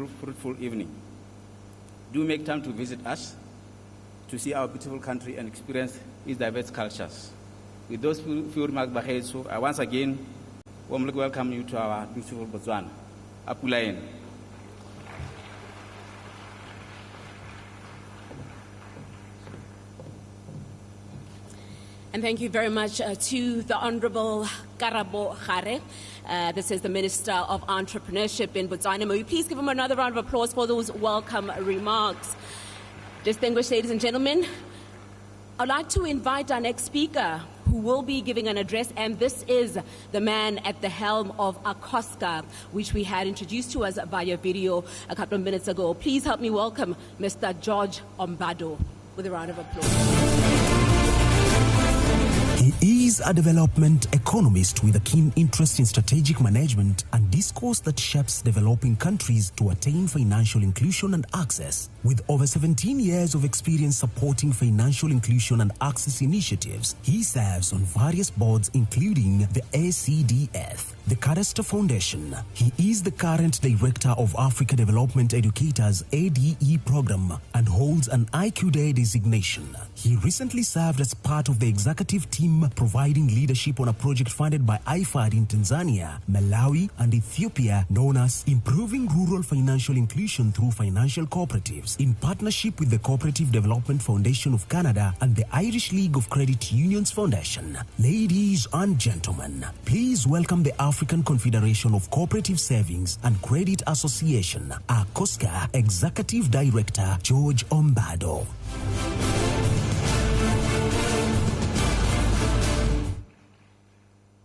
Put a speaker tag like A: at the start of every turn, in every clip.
A: fruitful evening. Do make time to visit us, to see our beautiful country and experience its diverse cultures. With those few remarks, I once again warmly welcome you to our beautiful Botswana. Apulaen.
B: And thank you very much to the Honorable Karabo Khare. This is the Minister of Entrepreneurship in Botswana. May we please give him another round of applause for those welcome remarks. Distinguished ladies and gentlemen, I'd like to invite our next speaker who will be giving an address, and this is the man at the helm of ACOSCA, which we had introduced to us via video a couple of minutes ago. Please help me welcome Mr. George Ombado with a round of applause.
C: He is a development economist with a keen interest in strategic management and discourse that shapes developing countries to attain financial inclusion and access. With over 17 years of experience supporting financial inclusion and access initiatives, he serves on various boards including the ACDF, the Cadastre Foundation. He is the current director of Africa Development Educators ADE program and holds an IQ Day designation. He recently served as part of the executive team providing leadership on a project funded by IFAD in Tanzania, Malawi, and Ethiopia known as Improving Rural Financial Inclusion Through Financial Cooperatives, in partnership with the Cooperative Development Foundation of Canada and the Irish League of Credit Unions Foundation. Ladies and gentlemen, please welcome the African Confederation of Cooperative Savings and Credit Association, ACOSCA Executive Director George Ombado.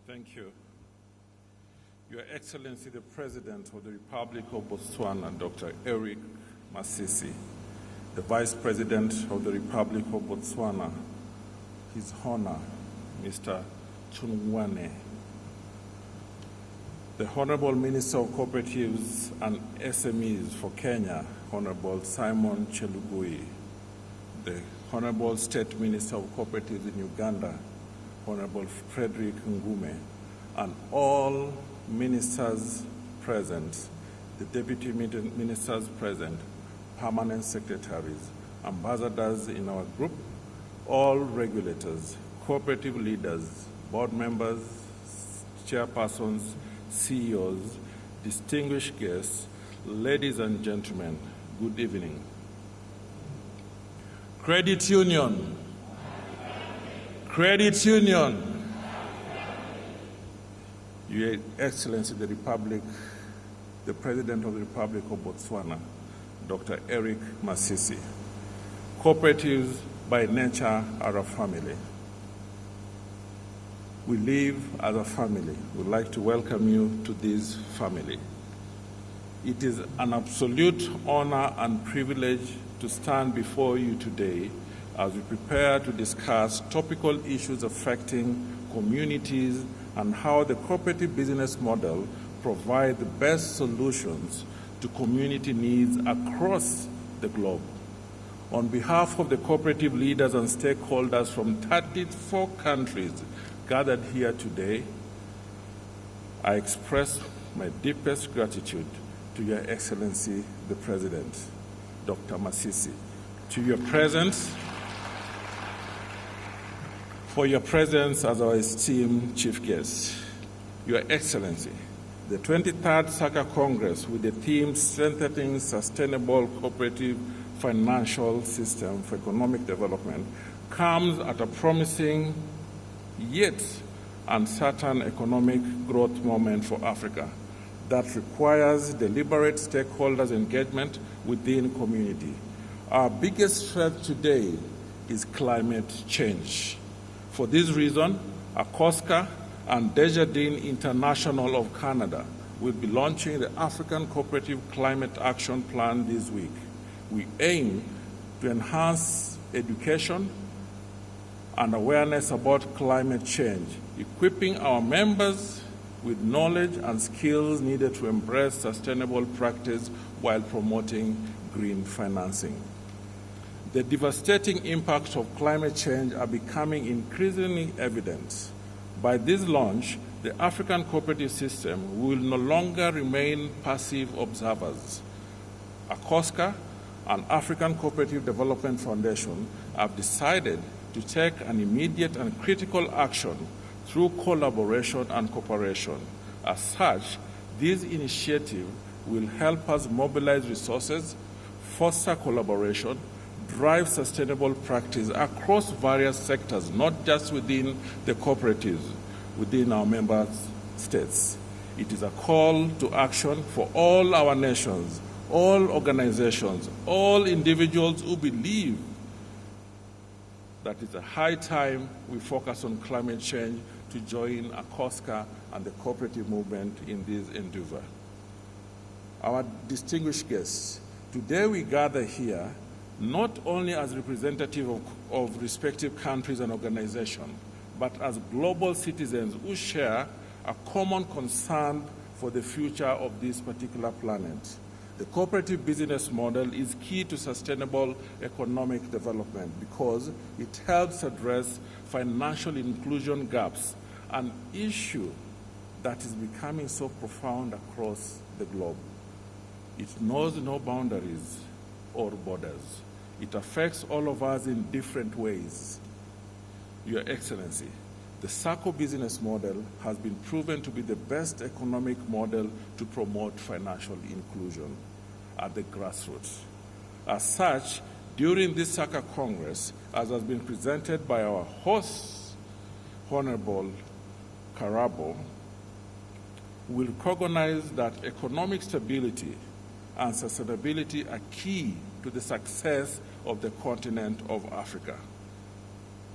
D: Thank you. Your Excellency, the President of the Republic of Botswana, Dr. Eric Masisi, the Vice President of the Republic of Botswana, His Honor, Mr. Chungwane, the Honorable Minister of Cooperatives and SMEs for Kenya, Honorable Simon Chelugui, the Honorable State Minister of Cooperatives in Uganda, Honorable Frederick Ngume, and all ministers present, the deputy ministers present, permanent secretaries, ambassadors in our group, all regulators, cooperative leaders, board members, chairpersons, CEOs, distinguished guests, ladies and gentlemen, good evening. Credit Union. Credit Union. Your Excellency, the President of the Republic of Botswana, Dr. Eric Masisi. Cooperatives by nature are a family. We live as a family. We'd like to welcome you to this family. It is an absolute honor and privilege to stand before you today as we prepare to discuss topical issues affecting communities and how the cooperative business model provides the best solutions to community needs across the globe. On behalf of the cooperative leaders and stakeholders from 34 countries gathered here today, I express my deepest gratitude to Your Excellency, the President, Dr. Masisi, for your presence as our esteemed chief guest. Your Excellency, the 23rd SACA Congress with the theme Strengthening Sustainable Cooperative Financial System for Economic Development comes at a promising yet uncertain economic growth moment for Africa that requires deliberate stakeholders' engagement within community. Our biggest threat today is climate change. For this reason, ACOSCA and Desjardins International of Canada will be launching the African Cooperative Climate Action Plan this week. We aim to enhance education and awareness about climate change, equipping our members with knowledge and skills needed to embrace sustainable practice while promoting green financing. The devastating impacts of climate change are becoming increasingly evident. By this launch, the African cooperative system will no longer remain passive observers. ACOSCA and African Cooperative Development Foundation have decided to take an immediate and critical action through collaboration and cooperation. As such, this initiative will help us mobilize resources, foster collaboration, drive sustainable practice across various sectors, not just within the cooperatives, within our member states. It is a call to action for all our nations, all organizations, all individuals who believe that it's a high time we focus on climate change to join ACOSCA and the cooperative movement in this endeavor. Our distinguished guests, today we gather here not only as representatives of respective countries and organizations, but as global citizens who share a common concern for the future of this particular planet. The cooperative business model is key to sustainable economic development because it helps address financial inclusion gaps, an issue that is becoming so profound across the globe. It knows no boundaries or borders. It affects all of us in different ways. Your Excellency, the SACCO business model has been proven to be the best economic model to promote financial inclusion at the grassroots. As such, during this SACCO Congress, as has been presented by our host, Honorable Karabo, we recognize that economic stability and sustainability are key to the success of the continent of Africa.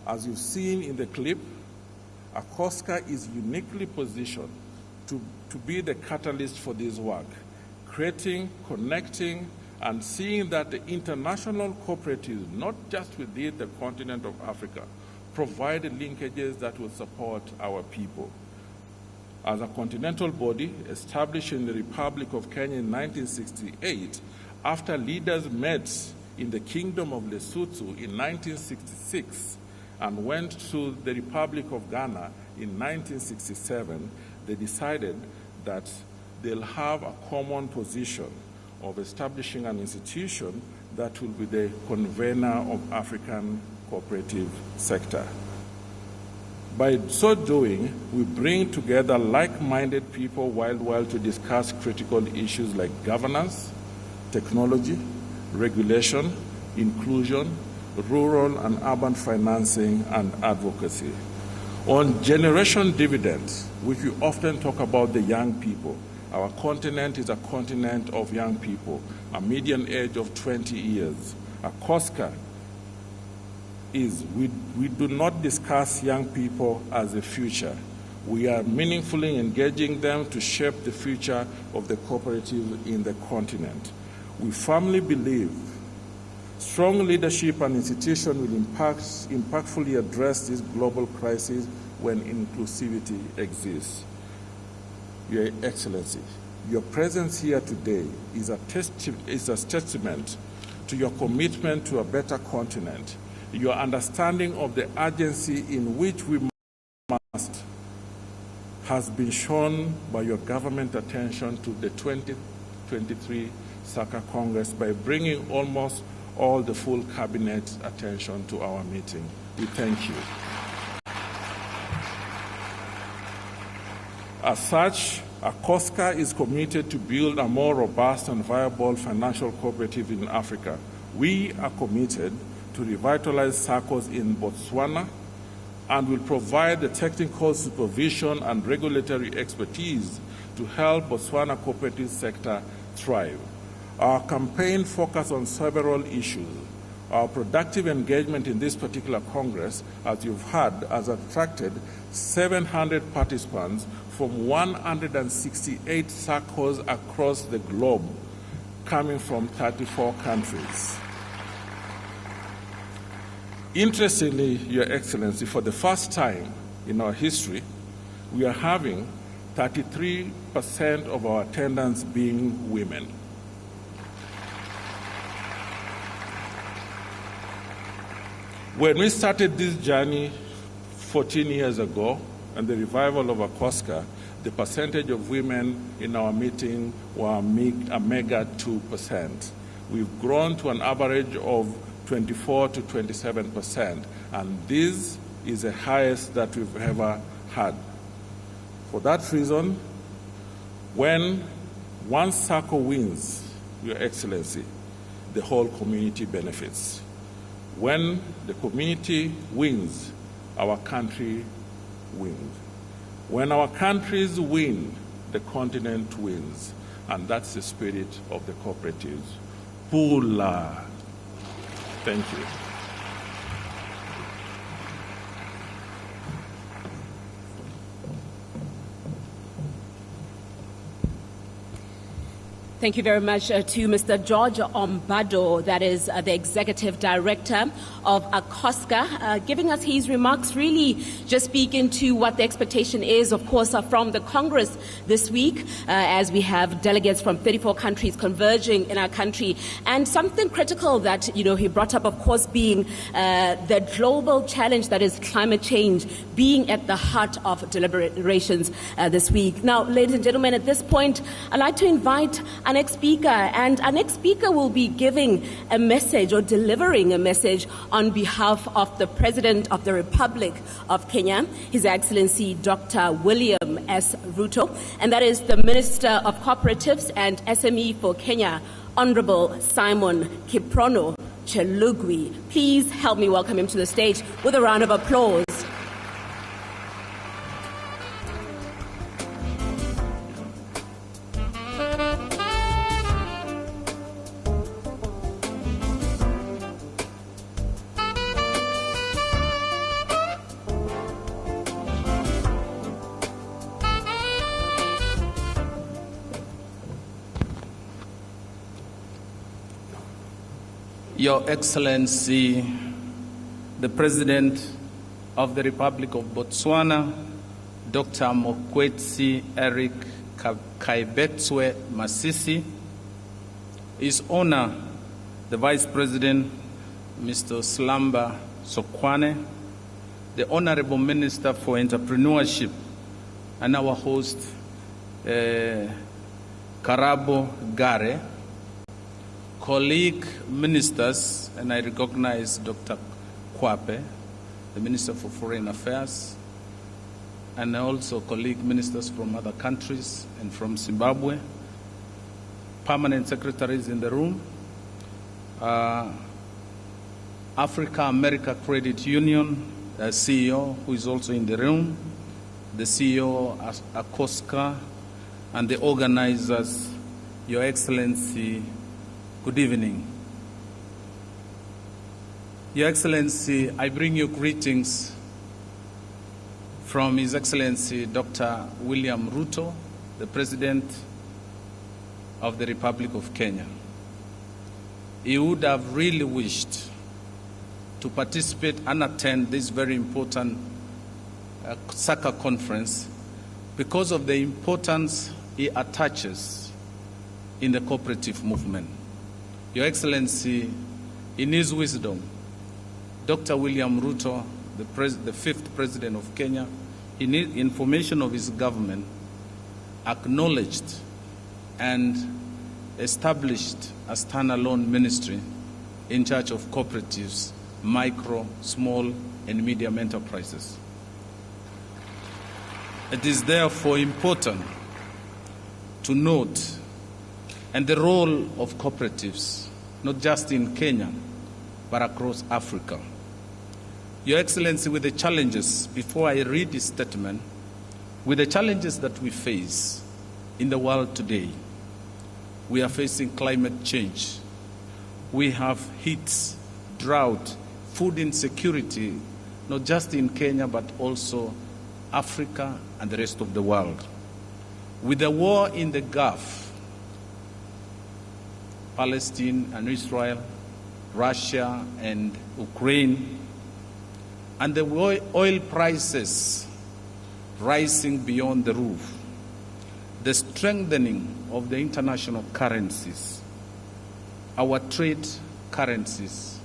D: As you've seen in the clip, ACOSCA is uniquely positioned to be the catalyst for this work, creating, connecting, and seeing that the international cooperatives, not just within the continent of Africa, provide the linkages that will support our people. As a continental body established in the Republic of Kenya in 1968, after leaders met in the Kingdom of Lesotho in 1966 and went to the Republic of Ghana in 1967, they decided that they'll have a common position of establishing an institution that will be the convener of African cooperative sector. By so doing, we bring together like-minded people worldwide to discuss critical issues like governance, technology, regulation, inclusion, rural and urban financing, and advocacy. On generation dividends, which we often talk about the young people, our continent is a continent of young people, a median age of 20 years. ACOSCA is, we do not discuss young people as a future. We are meaningfully engaging them to shape the future of the cooperative in the continent. We firmly believe strong leadership and institution will impactfully address this global crisis when inclusivity exists. Your Excellency, your presence here today is a testament to your commitment to a better continent, your understanding of the urgency in which we must has been shown by your government attention to the 2023 SACCO Congress by bringing almost all the full cabinet attention to our meeting. We thank you. As such, ACOSCA is committed to build a more robust and viable financial cooperative in Africa. We are committed to revitalize SACCOs in Botswana and will provide the technical supervision and regulatory expertise to help Botswana cooperative sector thrive. Our campaign focused on several issues. Our productive engagement in this particular Congress, as you've heard, has attracted 700 participants from 168 SACCOs across the globe, coming from 34 countries. Interestingly, Your Excellency, for the first time in our history, we are having 33% of our attendants being women. When we started this journey 14 years ago and the revival of ACOSCA, the percentage of women in our meeting were a mega 2%. We've grown to an average of 24 to 27%, and this is the highest that we've ever had. For that reason, when one circle wins, Your Excellency, the whole community benefits. When the community wins, our country wins. When our countries win, the continent wins. And that's the spirit of the cooperatives. Pula. Thank you.
B: Thank you very much to Mr. George Ombado, that is the Executive Director of ACOSCA, giving us his remarks, really just speaking to what the expectation is, of course, from the Congress this week, as we have delegates from 34 countries converging in our country. And something critical that, he brought up, of course, being the global challenge that is climate change being at the heart of deliberations this week. Now, ladies and gentlemen, at this point, I'd like to invite our next speaker, and our next speaker will be giving a message or delivering a message on behalf of the President of the Republic of Kenya, His Excellency Dr. William S. Ruto, and that is the Minister of Cooperatives and SME for Kenya, Honorable Simon Kiprono Chelugui. Please help me welcome him to the stage with a round of applause.
A: Your Excellency, the President of the Republic of Botswana, Dr. Mokgweetsi Eric Kaibetswe Masisi, His Honor, the Vice President, Mr. Slamba Sokwane, the Honorable Minister for Entrepreneurship, and our host, Karabo Gare, colleague ministers, and I recognize Dr. Kwape, the Minister for Foreign Affairs, and also colleague ministers from other countries and from Zimbabwe, permanent secretaries in the room, Africa-America Credit Union CEO, who is also in the room, the CEO of ACOSCA, and the organizers, Your Excellency, good evening. Your Excellency, I bring you greetings from His Excellency Dr. William Ruto, the President of the Republic of Kenya. He would have really wished to participate and attend this very important SACA conference because of the importance he attaches in the cooperative movement. Your Excellency, in his wisdom, Dr. William Ruto, the fifth President of Kenya, in information of his government, acknowledged and established a standalone ministry in charge of cooperatives, micro, small, and medium enterprises. It is therefore important to note and the role of cooperatives, not just in Kenya, but across Africa. Your Excellency, with the challenges, before I read this statement, with the challenges that we face in the world today, we are facing climate change. We have heat, drought, food insecurity, not just in Kenya, but also Africa and the rest of the world. With the war in the Gulf, Palestine and Israel, Russia and Ukraine, and the oil prices rising beyond the roof, the strengthening of the international currencies, our trade currencies,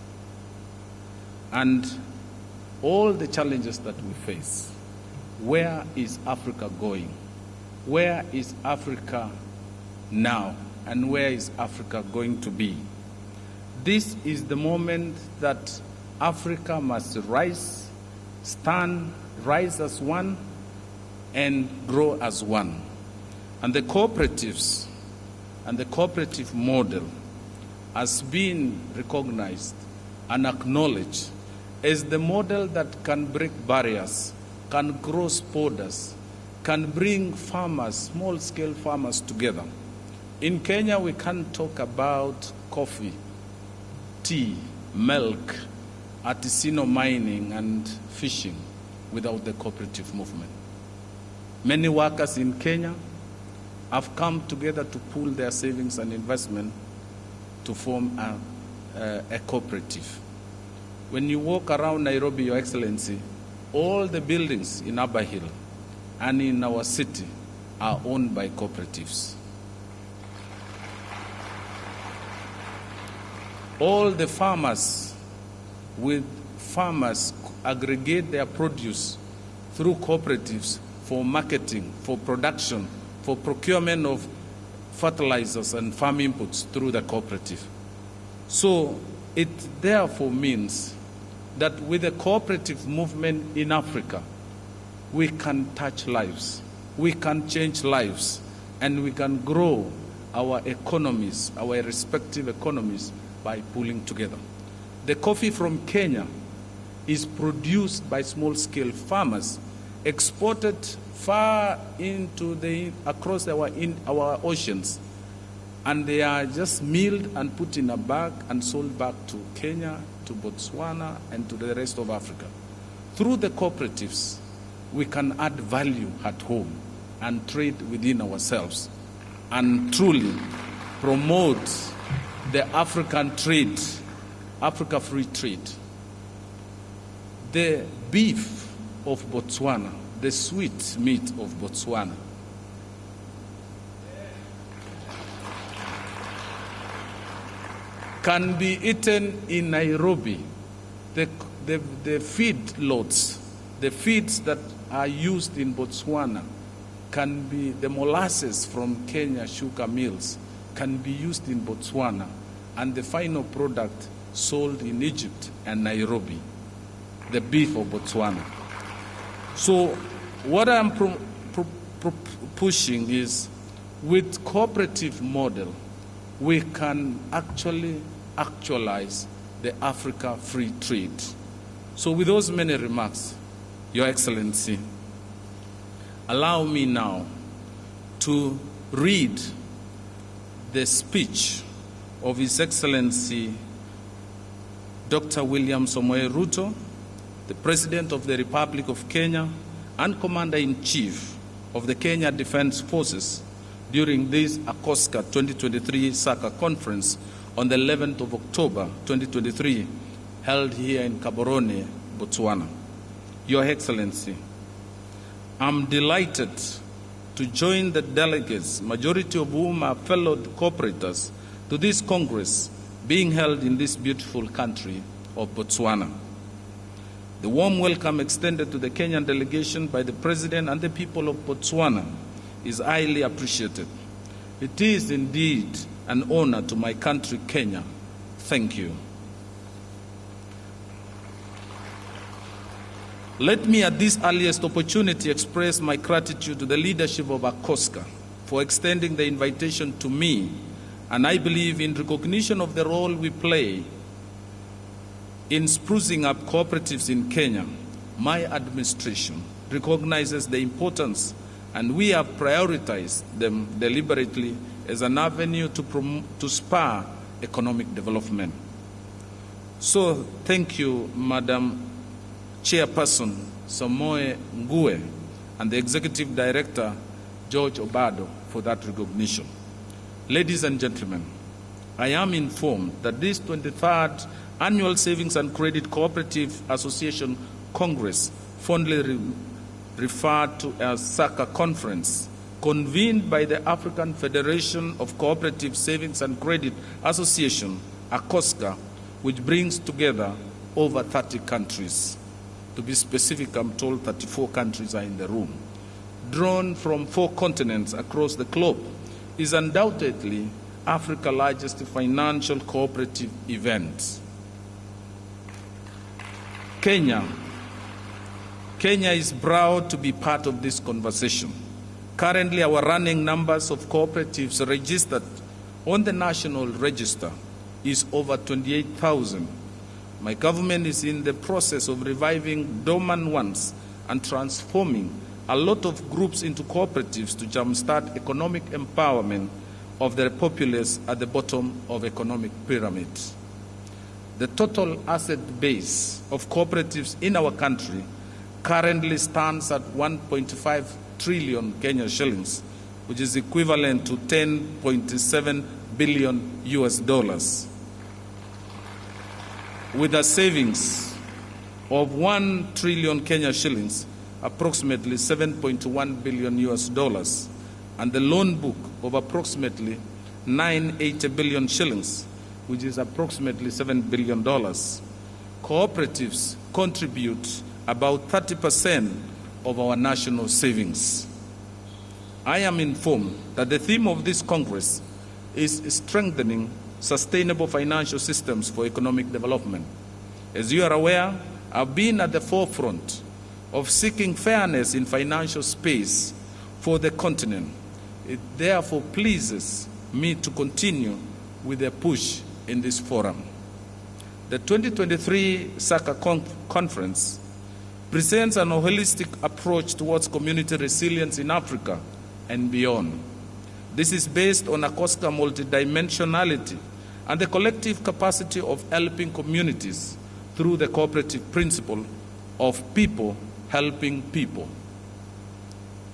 A: and all the challenges that we face. Where is Africa going?
E: where is Africa now and where is Africa going to be? This is the moment that Africa must rise, rise as one, and grow as one. And the cooperatives and the cooperative model has been recognized and acknowledged as the model that can break barriers, can cross borders, can bring farmers, small-scale farmers together. In Kenya, we can't talk about coffee, tea, milk, artisanal mining, and fishing without the cooperative movement. Many workers in Kenya have come together to pool their savings and investment to form a cooperative. When you walk around Nairobi, Your Excellency, all the buildings in Upper Hill and in our city are owned by cooperatives. All the farmers aggregate their produce through cooperatives for marketing, for production, for procurement of fertilizers and farm inputs through the cooperative. So it therefore means that with the cooperative movement in Africa, we can touch lives, we can change lives, and we can grow our economies, our respective economies, by pulling together. The coffee from Kenya is produced by small-scale farmers, exported far into across our oceans, and they are just milled and put in a bag and sold back to Kenya, to Botswana, and to the rest of Africa. Through the cooperatives, we can add value at home and trade within ourselves and truly promote the African trade, Africa free trade. The beef of Botswana, the sweet meat of Botswana, can be eaten in Nairobi. The feed lots, the feeds that are used in Botswana can be, the molasses from Kenya sugar mills can be used in Botswana, and the final product sold in Egypt and Nairobi, the beef of Botswana. So what I'm pushing is, with cooperative model, we can actualize the Africa free trade. So with those many remarks, Your Excellency, allow me now to read the speech of His Excellency Dr. William Samoei Ruto, the President of the Republic of Kenya and Commander-in-Chief of the Kenya Defense Forces, during this ACOSCA 2023 SACA conference on the 11th of October 2023, held here in Gaborone, Botswana. Your Excellency, I'm delighted to join the delegates, majority of whom are fellow cooperators, to this Congress being held in this beautiful country of Botswana. The warm welcome extended to the Kenyan delegation by the President and the people of Botswana is highly appreciated. It is indeed an honor to my country, Kenya. Thank you. Let me at this earliest opportunity express my gratitude to the leadership of ACOSCA for extending the invitation to me, and I believe in recognition of the role we play in sprucing up cooperatives in Kenya. My administration recognizes the importance, and we have prioritized them deliberately as an avenue to spur economic development. So thank you, Madam Chairperson Samoei Ngue and the Executive Director George Obado for that recognition. Ladies and gentlemen, I am informed that this 23rd Annual Savings and Credit Cooperative Association Congress, fondly referred to as SACA Conference, convened by the African Federation of Cooperative Savings and Credit Association, ACOSCA, which brings together over 30 countries. To be specific, I'm told 34 countries are in the room. drawn from 4 continents across the globe, is undoubtedly Africa's largest financial cooperative event. Kenya is proud to be part of this conversation. Currently, our running numbers of cooperatives registered on the National Register is over 28,000. My government is in the process of reviving dormant ones and transforming a lot of groups into cooperatives to jumpstart economic empowerment of the populace at the bottom of economic pyramid. The total asset base of cooperatives in our country currently stands at 1.5 trillion Kenya shillings, which is equivalent to 10.7 billion US dollars. With a savings of 1 trillion Kenya shillings, approximately 7.1 billion US dollars, and the loan book of approximately 980 billion shillings, which is approximately $7 billion. Cooperatives contribute about 30% of our national savings. I am informed that the theme of this Congress is strengthening sustainable financial systems for economic development. As you are aware, I've been at the forefront of seeking fairness in financial space for the continent. It therefore pleases me to continue with a push in this forum. The 2023 SACA conference presents an holistic approach towards community resilience in Africa and beyond. This is based on ACOSCA multidimensionality and the collective capacity of helping communities through the cooperative principle of people helping people.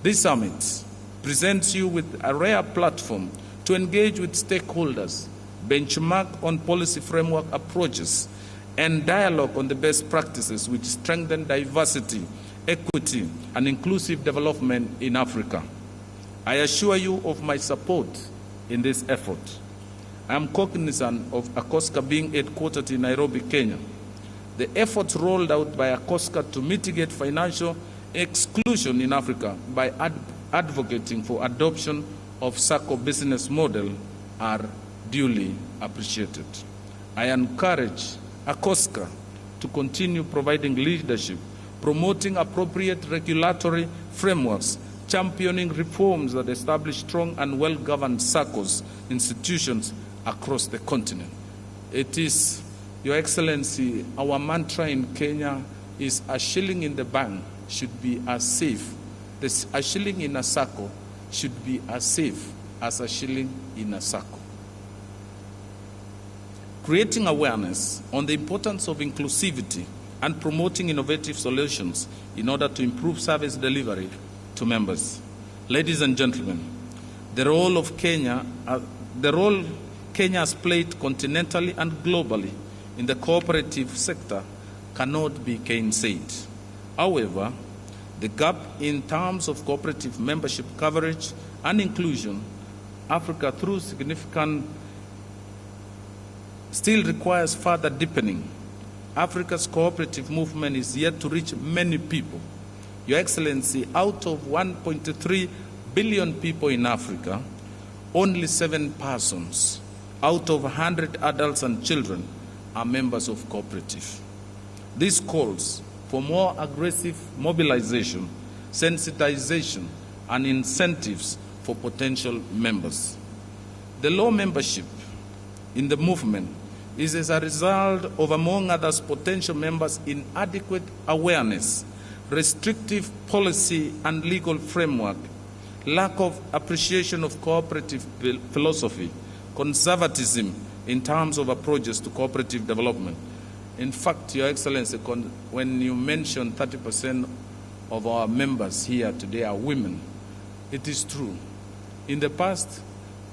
E: This summit presents you with a rare platform to engage with stakeholders, benchmark on policy framework approaches, and dialogue on the best practices which strengthen diversity, equity, and inclusive development in Africa. I assure you of my support in this effort. I am cognizant of ACOSCA being headquartered in Nairobi, Kenya. The efforts rolled out by ACOSCA to mitigate financial exclusion in Africa by advocating for adoption of SACCO business model are duly appreciated. I encourage ACOSCA to continue providing leadership, promoting appropriate regulatory frameworks, championing reforms that establish strong and well-governed SACCOs institutions across the continent. It is, Your Excellency, our mantra in Kenya is a shilling in the bank should be as safe. A shilling in a SACCO should be as safe as a shilling in a SACCO. Creating awareness on the importance of inclusivity and promoting innovative solutions in order to improve service delivery to members. Ladies and gentlemen, the role Kenya has played continentally and globally in the cooperative sector cannot be gainsaid. However, the gap in terms of cooperative membership coverage and inclusion, Africa through significant still requires further deepening. Africa's cooperative movement is yet to reach many people. Your Excellency, out of 1.3 billion people in Africa, only 7 persons out of 100 adults and children are members of cooperative. This calls for more aggressive mobilization, sensitization, and incentives for potential members. The low membership in the movement is as a result of, among others, potential members' inadequate awareness, restrictive policy and legal framework, lack of appreciation of cooperative philosophy, conservatism in terms of approaches to cooperative development. In fact, Your Excellency, when you mention 30% of our members here today are women, it is true. In the past,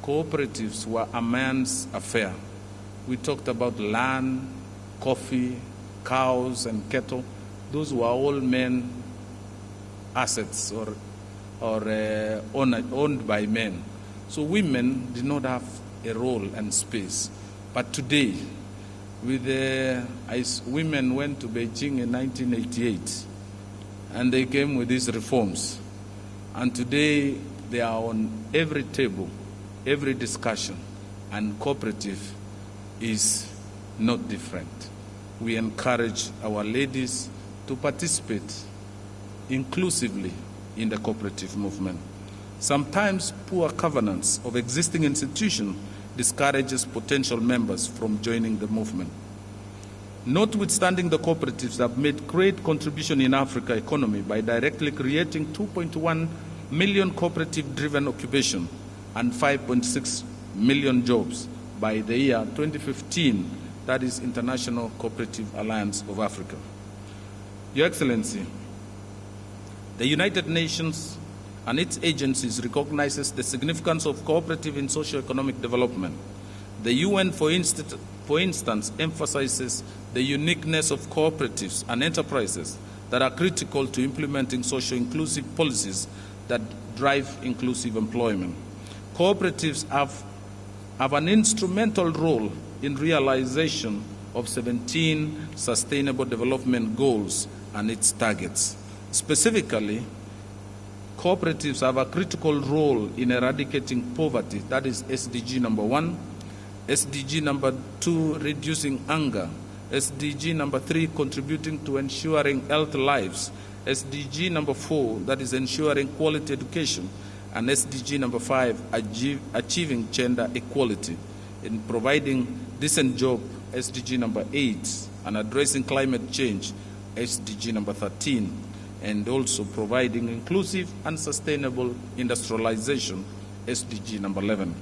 E: cooperatives were a man's affair. We talked about land, coffee, cows, and cattle. Those were all men assets or owned by men. So women did not have a role and space. But today, women went to Beijing in 1988, and they came with these reforms. And today they are on every table, every discussion, and cooperative is not different. We encourage our ladies to participate inclusively in the cooperative movement. Sometimes poor governance of existing institutions discourages potential members from joining the movement. Notwithstanding, the cooperatives have made great contribution in Africa economy by directly creating 2.1 million cooperative-driven occupation and 5.6 million jobs by the year 2015, that is International Cooperative Alliance of Africa. Your Excellency, the United Nations and its agencies recognizes the significance of cooperative in socio-economic development. The UN, for instance, emphasizes the uniqueness of cooperatives and enterprises that are critical to implementing socio-inclusive policies that drive inclusive employment. Cooperatives have an instrumental role in realization of 17 Sustainable Development Goals and its targets. Specifically, cooperatives have a critical role in eradicating poverty, that is SDG number 1, SDG number 2, reducing hunger, SDG number 3, contributing to ensuring healthy lives, SDG number 4, that is ensuring quality education, and SDG number 5, achieving gender equality, in providing decent job, SDG number 8, and addressing climate change, SDG number 13, and also providing inclusive and sustainable industrialization, SDG number 11.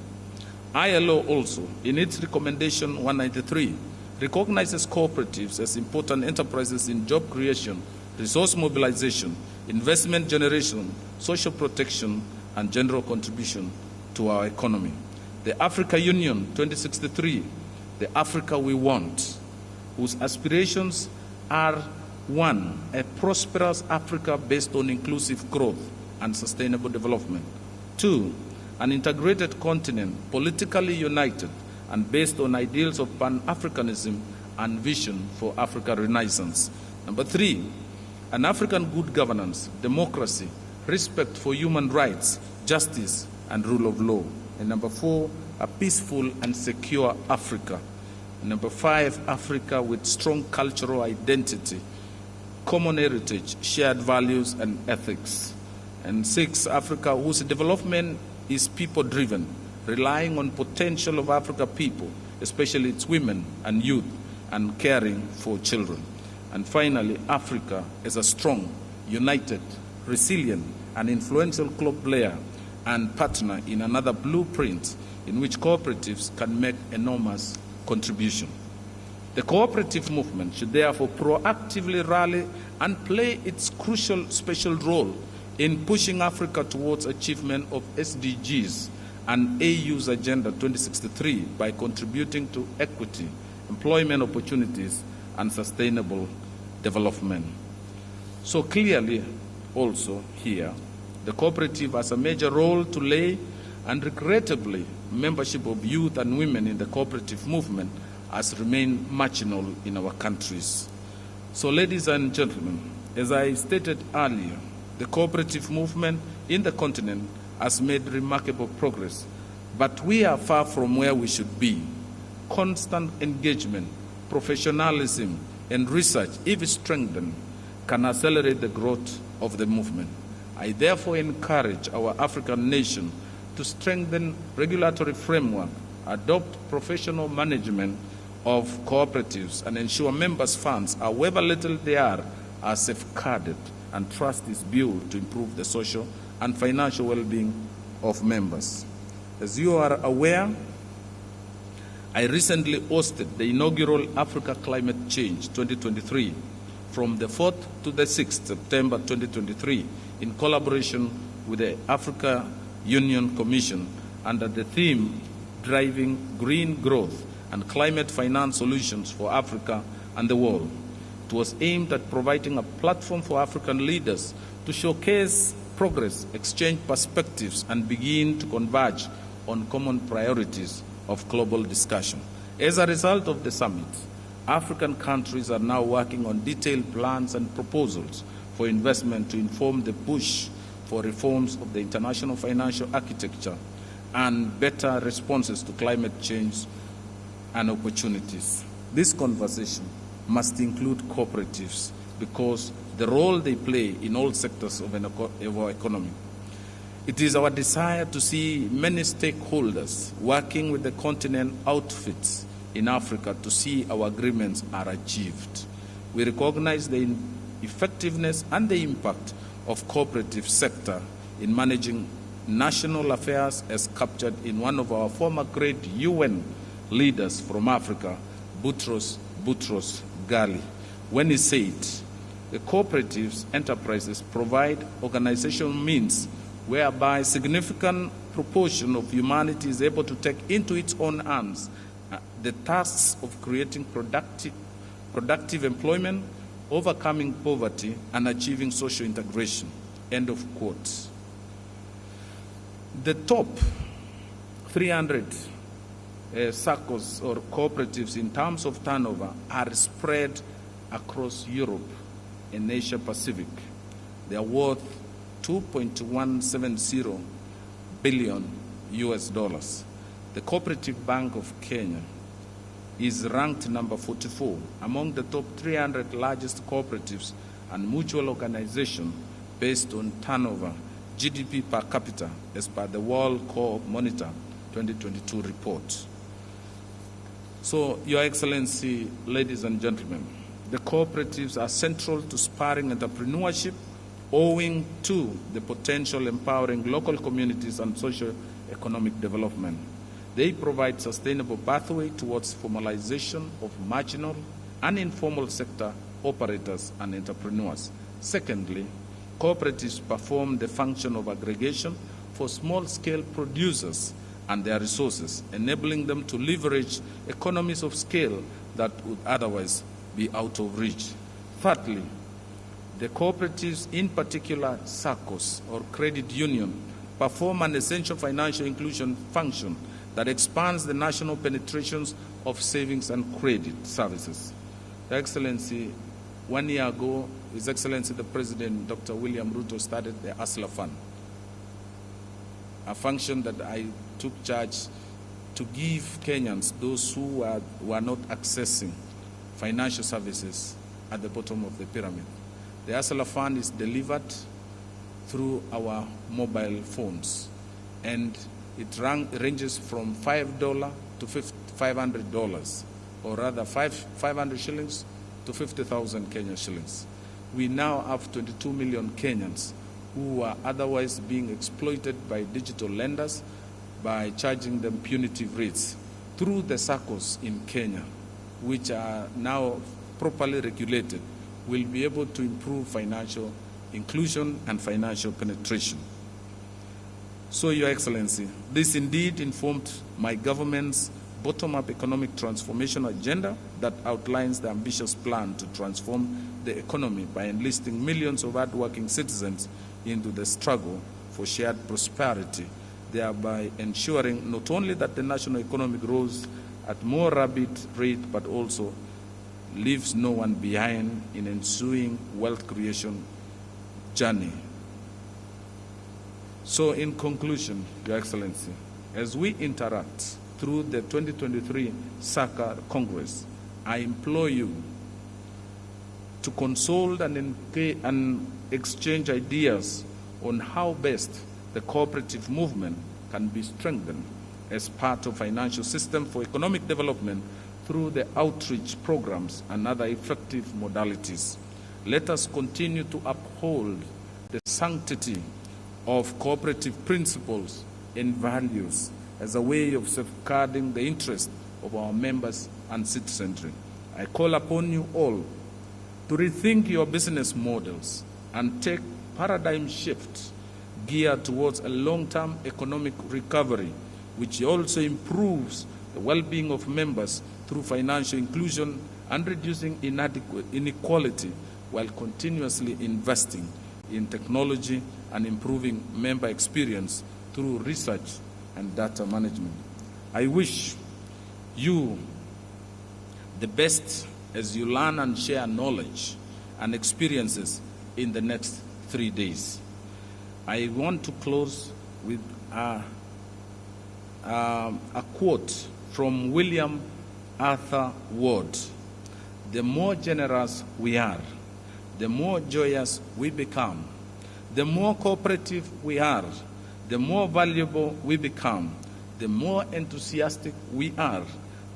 E: ILO also, in its recommendation 193, recognizes cooperatives as important enterprises in job creation, resource mobilization, investment generation, social protection, and general contribution to our economy. The Africa Union 2063, the Africa we want, whose aspirations are 1, a prosperous Africa based on inclusive growth and sustainable development. 2, an integrated continent, politically united and based on ideals of Pan-Africanism and vision for Africa Renaissance. Number 3, an African good governance, democracy, respect for human rights, justice, and rule of law. And number 4, a peaceful and secure Africa. And number 5, Africa with strong cultural identity, common heritage, shared values, and ethics. And 6, Africa whose development is people-driven, relying on potential of Africa people, especially its women and youth, and caring for children. And finally, Africa is a strong, united, resilient, and influential club player and partner in another blueprint in which cooperatives can make enormous contribution. The cooperative movement should therefore proactively rally and play its crucial special role in pushing Africa towards achievement of SDGs and AU's Agenda 2063 by contributing to equity, employment opportunities, and sustainable development. So clearly, also here, the cooperative has a major role to play, and regrettably, membership of youth and women in the cooperative movement has remained marginal in our countries. So, ladies and gentlemen, as I stated earlier, the cooperative movement in the continent has made remarkable progress, but we are far from where we should be. Constant engagement, professionalism, and research, if strengthened, can accelerate the growth of the movement. I therefore encourage our African nation to strengthen regulatory framework, adopt professional management of cooperatives, and ensure members' funds, however little they are safeguarded, and trust is built to improve the social and financial well-being of members. As you are aware, I recently hosted the inaugural Africa Climate Change 2023 from the 4th to the 6th September 2023 in collaboration with the Africa Union Commission under the theme Driving Green Growth and Climate Finance Solutions for Africa and the World. It was aimed at providing a platform for African leaders to showcase progress, exchange perspectives, and begin to converge on common priorities of global discussion. As a result of the summit, African countries are now working on detailed plans and proposals for investment to inform the push for reforms of the international financial architecture and better responses to climate change and opportunities. This conversation must include cooperatives because the role they play in all sectors of our economy. It is our desire to see many stakeholders working with the continent outfits in Africa to see our agreements are achieved. We recognize the effectiveness and the impact of cooperative sector in managing national affairs as captured in one of our former great UN leaders from Africa, Boutros Ghali, when he said, the cooperatives enterprises provide organizational means whereby a significant proportion of humanity is able to take into its own hands the tasks of creating productive employment, overcoming poverty, and achieving social integration. End of quote. The top 300 SACCOs or cooperatives in terms of turnover are spread across Europe and Asia Pacific. They are worth $2.170 billion US. The Cooperative Bank of Kenya is ranked number 44 among the top 300 largest cooperatives and mutual organizations based on turnover, GDP per capita, as per the World Co-op Monitor 2022 report. So, Your Excellency, ladies and gentlemen, the cooperatives are central to spurring entrepreneurship owing to the potential empowering local communities and socio-economic development. They provide sustainable pathway towards formalization of marginal and informal sector operators and entrepreneurs. Secondly, cooperatives perform the function of aggregation for small-scale producers and their resources, enabling them to leverage economies of scale that would otherwise be out of reach. Thirdly, the cooperatives, in particular SACCOs or credit union, perform an essential financial inclusion function that expands the national penetrations of savings and credit services. Your Excellency, 1 year ago, His Excellency the President, Dr. William Ruto, started the ASLA Fund, a function that I took charge to give Kenyans, those who were not accessing financial services, at the bottom of the pyramid. The ASLA Fund is delivered through our mobile phones, and it ranges from $5 to $500, or rather 500 shillings to 50,000 Kenyan shillings. We now have 22 million Kenyans who are otherwise being exploited by digital lenders by charging them punitive rates through the SACCOs in Kenya, which are now properly regulated, will be able to improve financial inclusion and financial penetration. So, Your Excellency, this indeed informed my government's bottom-up economic transformation agenda that outlines the ambitious plan to transform the economy by enlisting millions of hardworking citizens into the struggle for shared prosperity, thereby ensuring not only that the national economy grows at more rapid rate, but also leaves no one behind in ensuing wealth creation journey. So, in conclusion, Your Excellency, as we interact through the 2023 SACCA Congress, I implore you to consult and exchange ideas on how best the cooperative movement can be strengthened as part of financial system for economic development through the outreach programs and other effective modalities. Let us continue to uphold the sanctity of cooperative principles and values as a way of safeguarding the interest of our members and citizenry. I call upon you all to rethink your business models and take paradigm shifts geared towards a long-term economic recovery, which also improves the well-being of members through financial inclusion and reducing inequality, while continuously investing in technology and improving member experience through research and data management. I wish you the best as you learn and share knowledge and experiences in the next 3 days. I want to close with a quote from William Arthur Ward. The more generous we are, the more joyous we become. The more cooperative we are, the more valuable we become. The more enthusiastic we are,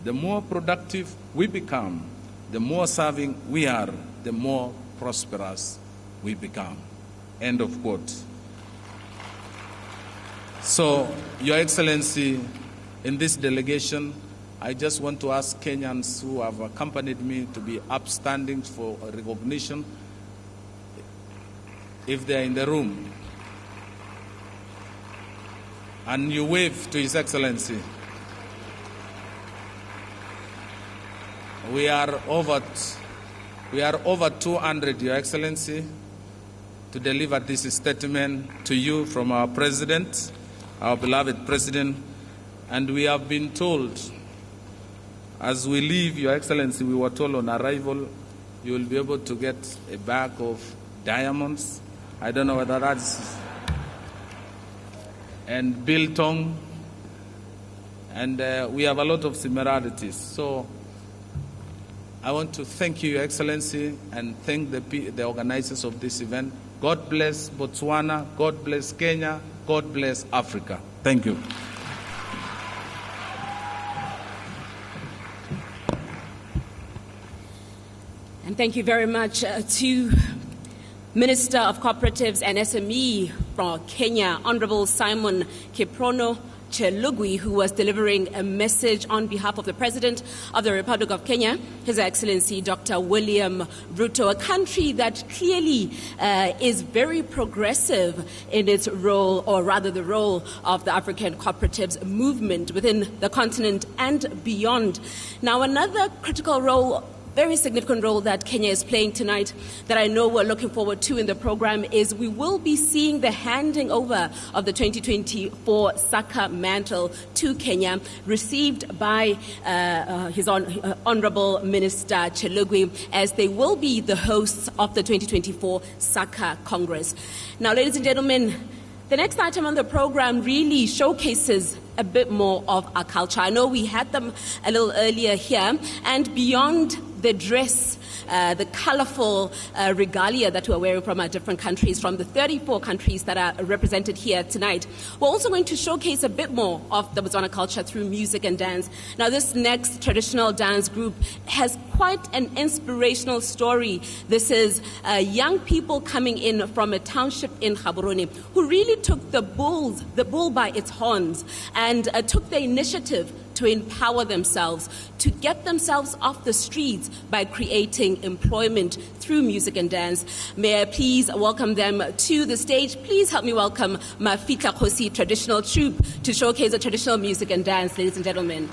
E: the more productive we become. The more serving we are, the more prosperous we become. End of quote. So, Your Excellency, in this delegation, I just want to ask Kenyans who have accompanied me to be upstanding for recognition, if they are in the room. And you wave to His Excellency. We are over 200, Your Excellency, to deliver this statement to you from our President, our beloved President. And we have been told, as we leave, Your Excellency, we were told on arrival, you will be able to get a bag of diamonds. I don't know whether that's... and biltong. And we have a lot of similarities. So I want to thank you, Your Excellency, and thank the organizers of this event. God bless Botswana, God bless Kenya, God bless Africa. Thank you.
B: And thank you very much to Minister of Cooperatives and SME from Kenya, Honorable Simon Kiprono Chelugui, who was delivering a message on behalf of the President of the Republic of Kenya, His Excellency Dr. William Ruto, a country that clearly is very progressive in its role, or rather the role of the African cooperatives movement within the continent and beyond. Now, another critical role, very significant role that Kenya is playing tonight that I know we're looking forward to in the program is we will be seeing the handing over of the 2024 SACA mantle to Kenya, received by His Honorable Minister Chelugui, as they will be the hosts of the 2024 SACA Congress. Now, ladies and gentlemen, the next item on the program really showcases a bit more of our culture. I know we had them a little earlier here, and beyond the dress, the colorful regalia that we're wearing from our different countries, from the 34 countries that are represented here tonight, we're also going to showcase a bit more of the Botswana culture through music and dance. Now, this next traditional dance group has quite an inspirational story. This is young people coming in from a township in Gaborone who really took the bull by its horns, and took the initiative to empower themselves, to get themselves off the streets by creating employment through music and dance. May I please welcome them to the stage. Please help me welcome Mafitla Khosi traditional troupe to showcase the traditional music and dance, ladies and gentlemen.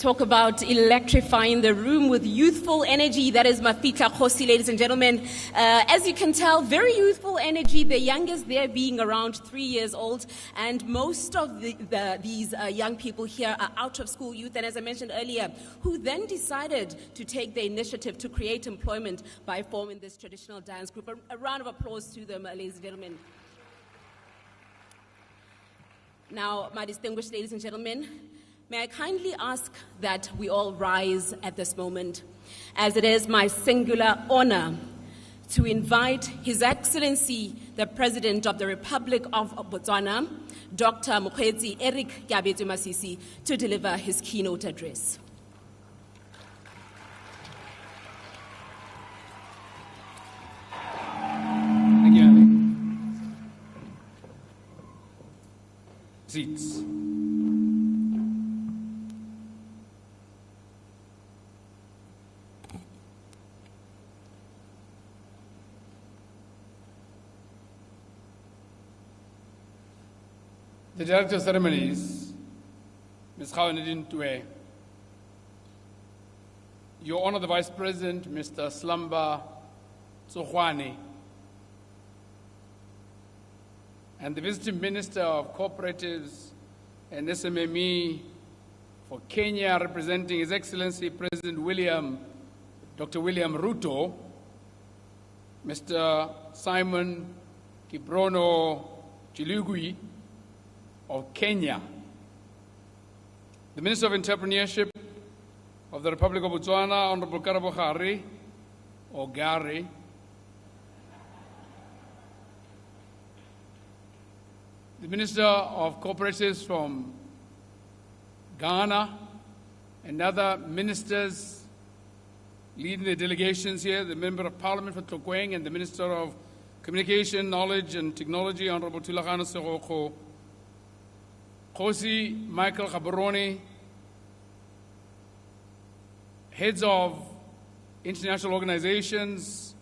B: Talk about electrifying the room with youthful energy. That is Mafitla Khosi, ladies and gentlemen. As you can tell, very youthful energy, the youngest there being around 3 years old. And most of these young people here are out-of-school youth, and as I mentioned earlier, who then decided to take the initiative to create employment by forming this traditional dance group. A round of applause to them, ladies and gentlemen. Now, my distinguished ladies and gentlemen, may I kindly ask that we all rise at this moment, as it is my singular honor to invite His Excellency, the President of the Republic of Botswana, Dr. Mokgweetsi Eric Masisi, to deliver his keynote address.
F: Thank you, Andy. Seats. The Director of Ceremonies, Ms. Khawanidin Tue, Your Honor the Vice President, Mr. Slamba Tsohwane, and the Visiting Minister of Cooperatives and SMME for Kenya, representing His Excellency President Dr. William Ruto, Mr. Simon Kiprono Chilugui of Kenya, the Minister of Entrepreneurship of the Republic of Botswana, Honorable Karabo Gare, or Gare, the Minister of Cooperatives from Ghana, and other ministers leading the delegations here, the Member of Parliament for Tlokweng and the Minister of Communication, Knowledge and Technology, Honorable Thulagano Segoko, Khosi Michael Gaborone, heads of international organizations,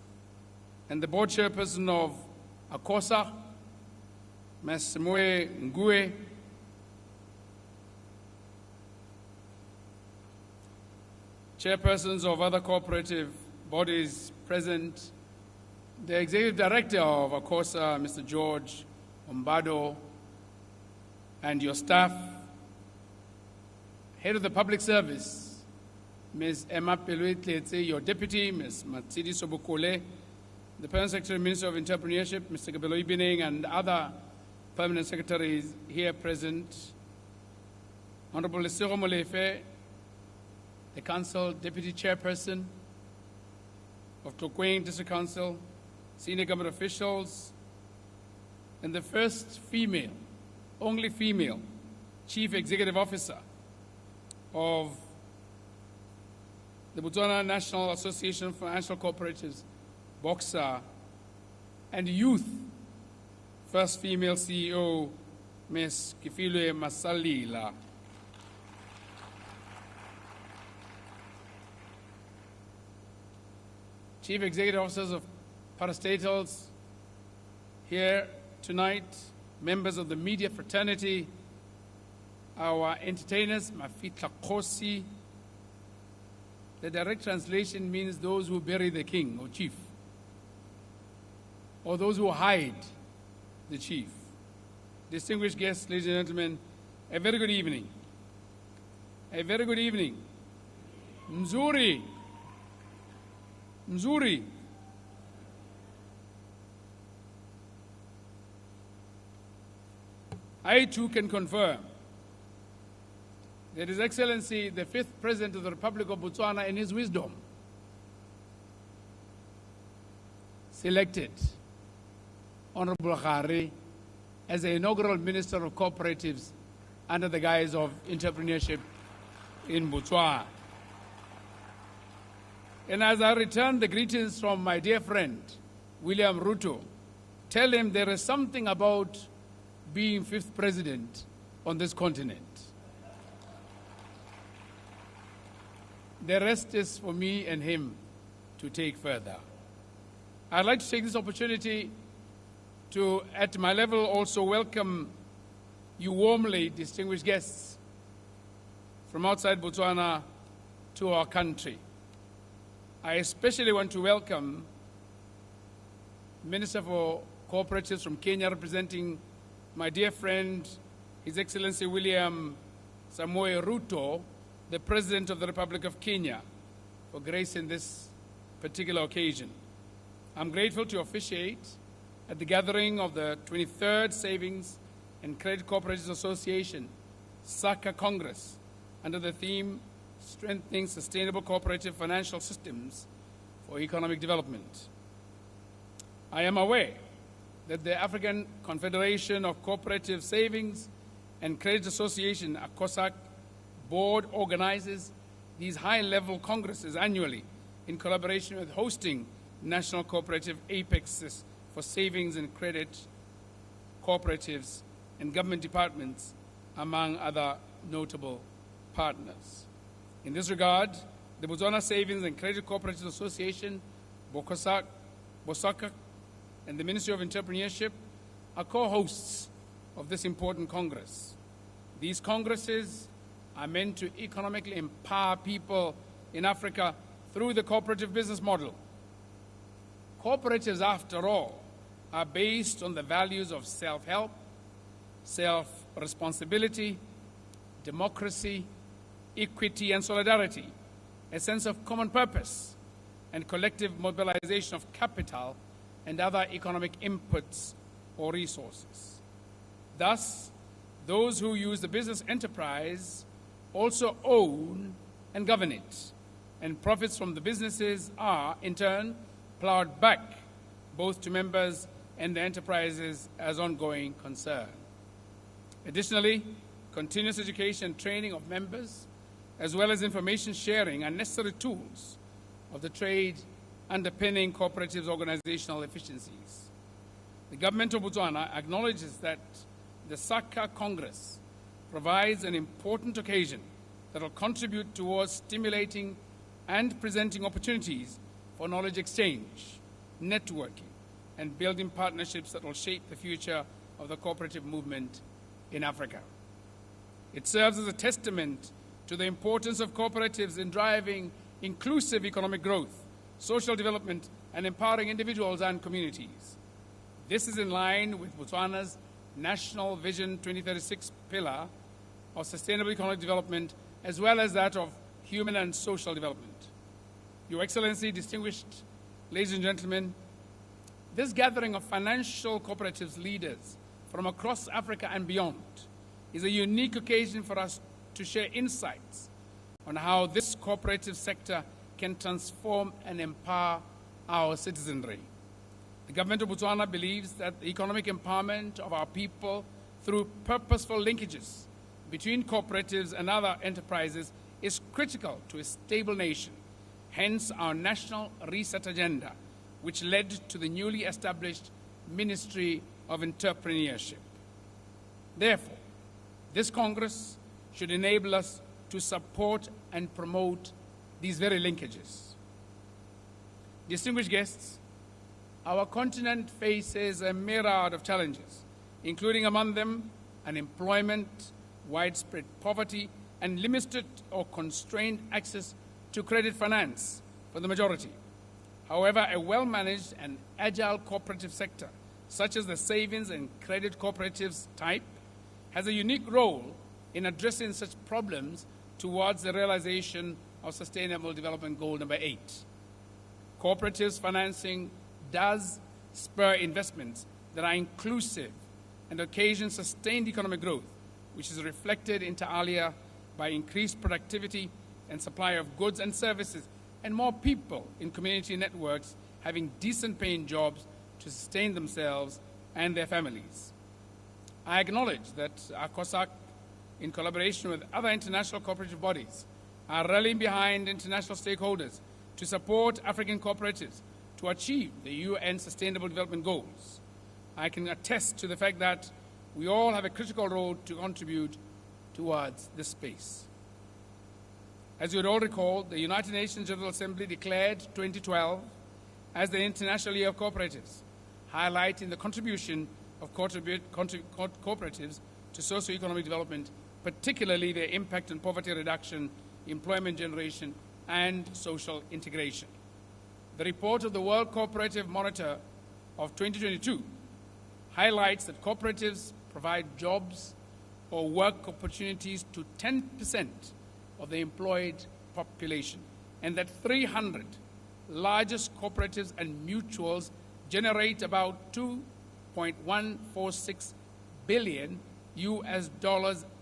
F: and the board chairperson of ACOSA, Ms. Moe Ngue, chairpersons of other cooperative bodies present, the executive director of ACOSA, Mr. George Ombado, and your staff, head of the public service, Ms. Emma Pelwe-Tletse, your deputy, Ms. Matsidi Sobukole, the Permanent Secretary and Minister of Entrepreneurship, Mr. Gabelo Ibining, and other permanent secretaries here present, Honorable Lesego Molefe, the Council Deputy Chairperson of Tlokweng District Council, senior government officials, and the first female, only female, Chief Executive Officer of the Botswana National Association of Financial Cooperatives, BOXA, and youth, first female CEO, Ms. Kifilwe Masalila. Chief Executive Officers of parastatals here tonight, members of the media fraternity, our entertainers, Mafitla Khosi. The direct translation means those who bury the king or chief, or those who hide the chief. Distinguished guests, ladies and gentlemen, a very good evening. A very good evening. Mzuri. Mzuri. I too can confirm that His Excellency, the 5th President of the Republic of Botswana, in his wisdom, selected Honorable Gare as the inaugural Minister of Cooperatives under the guise of entrepreneurship in Botswana. And as I return the greetings from my dear friend, William Ruto, tell him there is something about being 5th President on this continent. The rest is for me and him to take further. I'd like to take this opportunity to, at my level, also welcome you warmly, distinguished guests, from outside Botswana to our country. I especially want to welcome Minister for Cooperatives from Kenya, representing my dear friend, His Excellency William Samoei Ruto, the President of the Republic of Kenya, for gracing this particular occasion. I'm grateful to officiate at the gathering of the 23rd Savings and Credit Cooperatives Association, SACA Congress, under the theme Strengthening Sustainable Cooperative Financial Systems for Economic Development. I am aware that the African Confederation of Cooperative Savings and Credit Association, ACOSAC, board organizes these high-level congresses annually in collaboration with hosting national cooperative apexes for savings and credit cooperatives and government departments, among other notable partners. In this regard, the Botswana Savings and Credit Cooperatives Association, BOSACA, and the Ministry of Entrepreneurship are co-hosts of this important Congress. These congresses are meant to economically empower people in Africa through the cooperative business model. Cooperatives, after all, are based on the values of self-help, self-responsibility, democracy, equity, and solidarity, a sense of common purpose, and collective mobilization of capital and other economic inputs or resources. Thus, those who use the business enterprise also own and govern it, and profits from the businesses are, in turn, plowed back both to members and the enterprises as ongoing concern. Additionally, continuous education and training of members, as well as information sharing, are necessary tools of the trade underpinning cooperatives' organizational efficiencies. The government of Botswana acknowledges that the SACA Congress provides an important occasion that will contribute towards stimulating and presenting opportunities for knowledge exchange, networking, and building partnerships that will shape the future of the cooperative movement in Africa. It serves as a testament to the importance of cooperatives in driving inclusive economic growth, social development, and empowering individuals and communities. This is in line with Botswana's National Vision 2036 pillar of sustainable economic development, as well as that of human and social development. Your Excellency, distinguished ladies and gentlemen, this gathering of financial cooperatives leaders from across Africa and beyond is a unique occasion for us to share insights on how this cooperative sector can transform and empower our citizenry. The government of Botswana believes that the economic empowerment of our people through purposeful linkages between cooperatives and other enterprises is critical to a stable nation. Hence our national reset agenda, which led to the newly established Ministry of Entrepreneurship. Therefore, this Congress should enable us to support and promote these very linkages. Distinguished guests, our continent faces a myriad of challenges, including among them unemployment, widespread poverty, and limited or constrained access to credit finance for the majority. However, a well-managed and agile cooperative sector, such as the savings and credit cooperatives type, has a unique role in addressing such problems towards the realization of Sustainable Development Goal number 8. Cooperatives financing does spur investments that are inclusive and occasion sustained economic growth, which is reflected inter alia by increased productivity and supply of goods and services, and more people in community networks having decent paying jobs to sustain themselves and their families. I acknowledge that ACOSAC, in collaboration with other international cooperative bodies, are rallying behind international stakeholders to support African cooperatives to achieve the UN Sustainable Development Goals. I can attest to the fact that we all have a critical role to contribute towards this space. As you would all recall, the United Nations General Assembly declared 2012 as the International Year of Cooperatives, highlighting the contribution of cooperatives to socio-economic development particularly their impact on poverty reduction, employment generation, and social integration. The report of the World Cooperative Monitor of 2022 highlights that cooperatives provide jobs or work opportunities to 10% of the employed population, and that 300 largest cooperatives and mutuals generate about $2.146 billion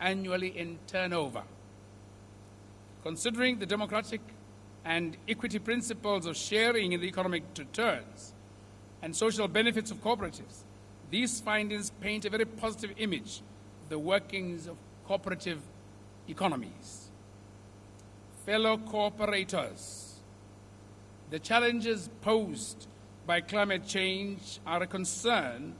F: annually in turnover. Considering the democratic and equity principles of sharing in the economic returns and social benefits of cooperatives, these findings paint a very positive image of the workings of cooperative economies. Fellow cooperators, the challenges posed by climate change are a concern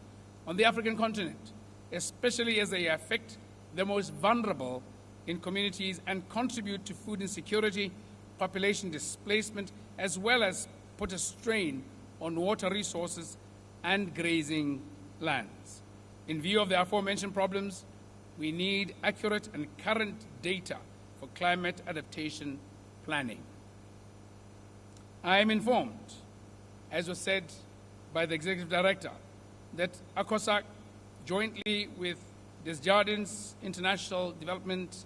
F: on the African continent, especially as they affect the most vulnerable in communities and contribute to food insecurity, population displacement, as well as put a strain on water resources and grazing lands. In view of the aforementioned problems, we need accurate and current data for climate adaptation planning. I am informed, as was said by the Executive Director, that ACOSAC, jointly with Desjardins International Development,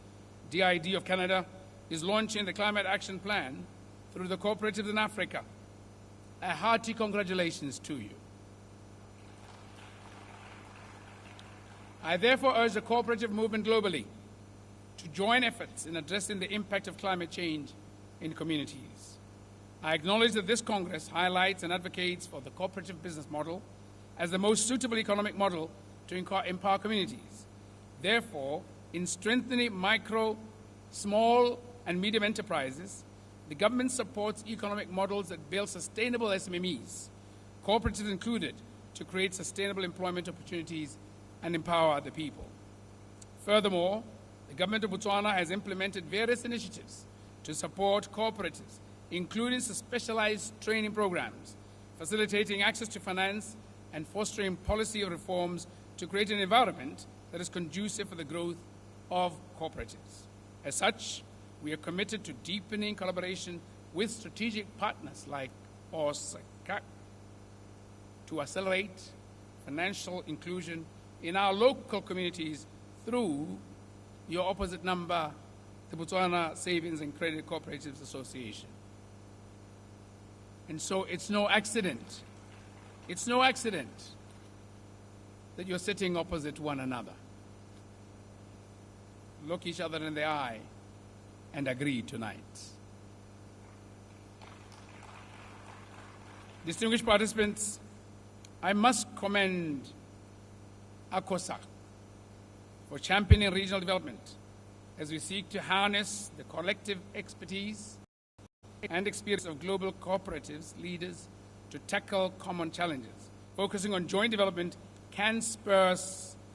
F: DID of Canada, is launching the Climate Action Plan through the Cooperatives in Africa. A hearty congratulations to you. I therefore urge the cooperative movement globally to join efforts in addressing the impact of climate change in communities. I acknowledge that this Congress highlights and advocates for the cooperative business model as the most suitable economic model to empower communities. Therefore, in strengthening micro, small, and medium enterprises, the government supports economic models that build sustainable SMMEs, cooperatives included, to create sustainable employment opportunities and empower the people. Furthermore, the government of Botswana has implemented various initiatives to support cooperatives, including specialized training programs, facilitating access to finance, and fostering policy reforms to create an environment that is conducive for the growth of cooperatives. As such, we are committed to deepening collaboration with strategic partners like OSACAC to accelerate financial inclusion in our local communities through your opposite number, the Botswana Savings and Credit Cooperatives Association. And so it's no accident that you're sitting opposite one another. Look each other in the eye and agree tonight. Distinguished participants, I must commend ACOSAC for championing regional development as we seek to harness the collective expertise and experience of global cooperatives leaders to tackle common challenges. Focusing on joint development can spur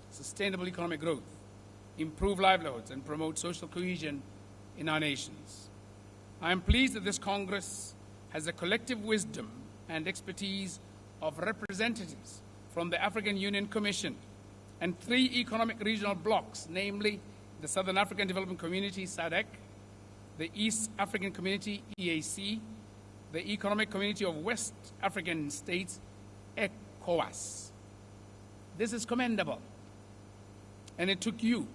F: sustainable economic growth, improve livelihoods, and promote social cohesion in our nations. I am pleased that this Congress has the collective wisdom and expertise of representatives from the African Union Commission and 3 economic regional blocs, namely the Southern African Development Community, SADC, the East African Community, EAC, the Economic Community of West African States, ECOWAS. This is commendable, and it took you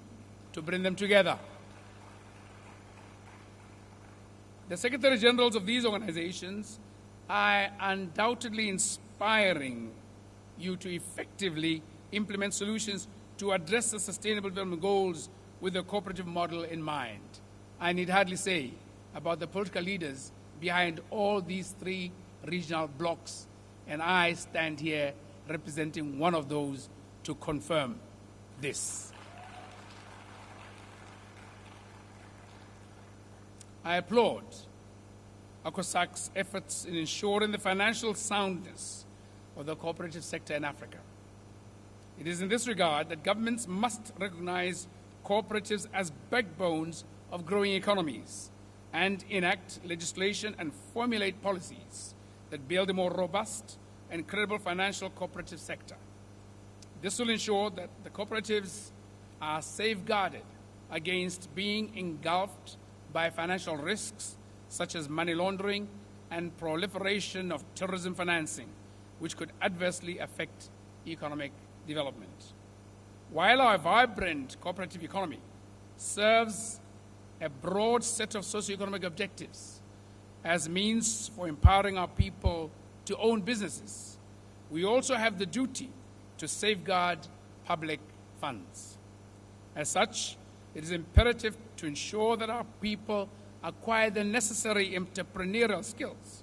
F: to bring them together. The Secretary Generals of these organizations are undoubtedly inspiring you to effectively implement solutions to address the sustainable development goals with the cooperative model in mind. I need hardly say about the political leaders behind all these 3 regional blocs, and I stand here representing one of those to confirm this. I applaud ACOSAC's efforts in ensuring the financial soundness of the cooperative sector in Africa. It is in this regard that governments must recognize cooperatives as backbones of growing economies and enact legislation and formulate policies that build a more robust and credible financial cooperative sector. This will ensure that the cooperatives are safeguarded against being engulfed by financial risks such as money laundering and proliferation of terrorism financing, which could adversely affect economic development. While our vibrant cooperative economy serves a broad set of socioeconomic objectives as means for empowering our people to own businesses, we also have the duty to safeguard public funds. As such, it is imperative to ensure that our people acquire the necessary entrepreneurial skills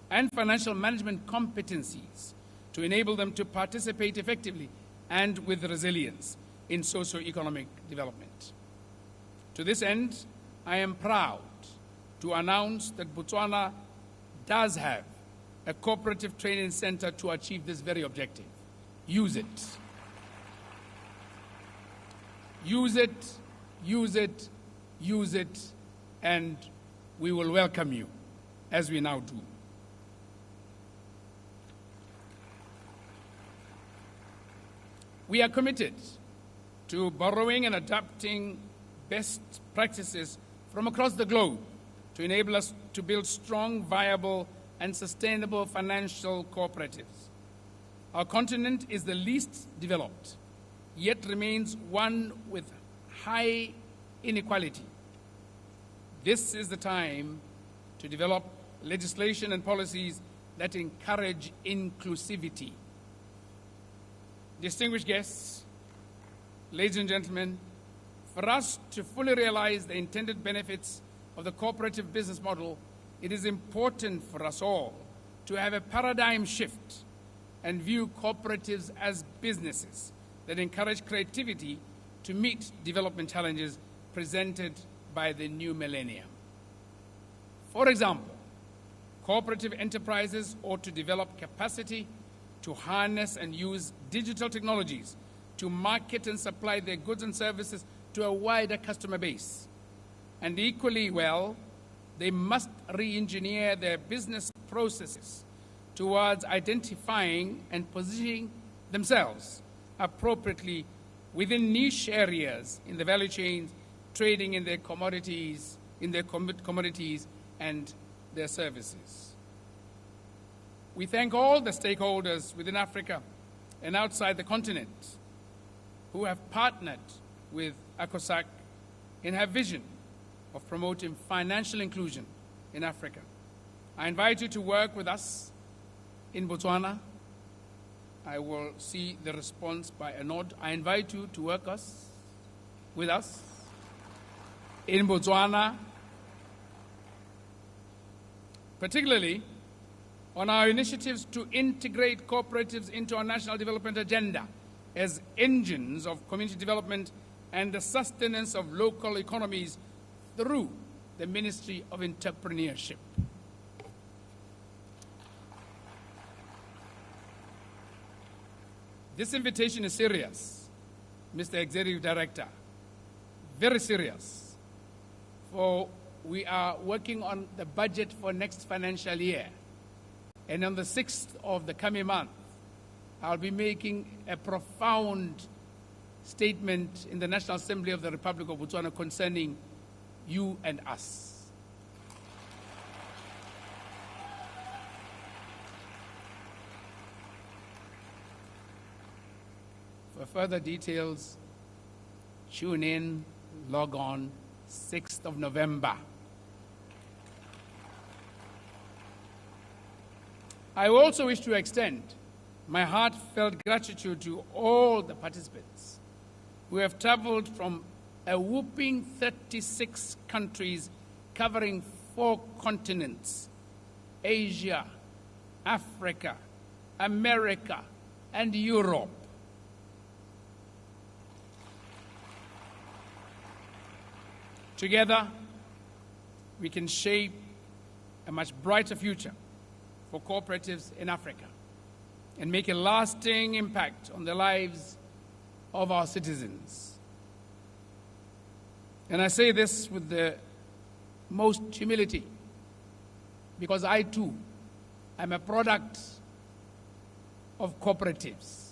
F: and financial management competencies to enable them to participate effectively and with resilience in socio-economic development. To this end, I am proud to announce that Botswana does have a cooperative training center to achieve this very objective. Use it. Use it, use it, use it, and we will welcome you, as we now do. We are committed to borrowing and adapting best practices from across the globe to enable us to build strong, viable, and sustainable financial cooperatives. Our continent is the least developed, yet remains one with high inequality. This is the time to develop legislation and policies that encourage inclusivity. Distinguished guests, ladies and gentlemen, for us to fully realize the intended benefits of the cooperative business model, it is important for us all to have a paradigm shift and view cooperatives as businesses that encourage creativity to meet development challenges presented by the new millennium. For example, cooperative enterprises ought to develop capacity to harness and use digital technologies to market and supply their goods and services to a wider customer base. And equally well, they must re-engineer their business processes towards identifying and positioning themselves appropriately within niche areas in the value chains, trading in their commodities, and their services. We thank all the stakeholders within Africa and outside the continent who have partnered with ACOSAC in her vision of promoting financial inclusion in Africa. I invite you to work with us in Botswana. I will see the response by a nod. I invite you to work with us in Botswana, particularly on our initiatives to integrate cooperatives into our national development agenda as engines of community development and the sustenance of local economies through the Ministry of Entrepreneurship. This invitation is serious, Mr. Executive Director, very serious, for we are working on the budget for next financial year. And on the 6th of the coming month, I'll be making a profound statement in the National Assembly of the Republic of Botswana concerning you and us. For further details, tune in, log on, 6th of November. I also wish to extend my heartfelt gratitude to all the participants who have traveled from a whopping 36 countries covering 4 continents: Asia, Africa, America, and Europe. Together, we can shape a much brighter future for cooperatives in Africa and make a lasting impact on the lives of our citizens. And I say this with the most humility, because I too am a product of cooperatives.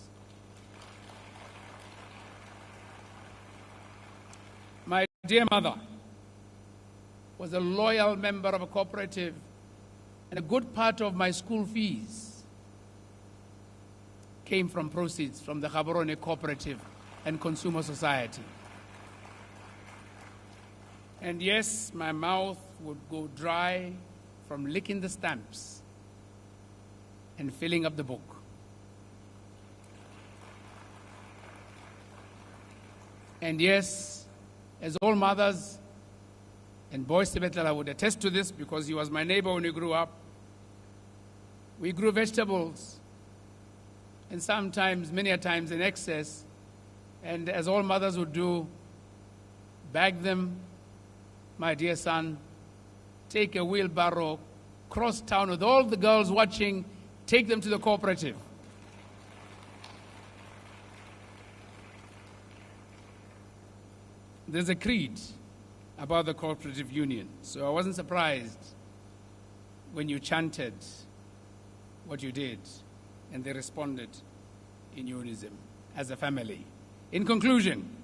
F: My dear mother was a loyal member of a cooperative, and a good part of my school fees came from proceeds from the Gaborone Cooperative and Consumer Society. And yes, my mouth would go dry from licking the stamps and filling up the book. And yes, as all mothers, and Boyce Tibetlela would attest to this because he was my neighbor when we grew up, we grew vegetables, and sometimes, many a times in excess, and as all mothers would do, bag them, my dear son, take a wheelbarrow, cross town with all the girls watching, take them to the cooperative. There's a creed about the cooperative union, so I wasn't surprised when you chanted what you did, and they responded in unison as a family. In conclusion,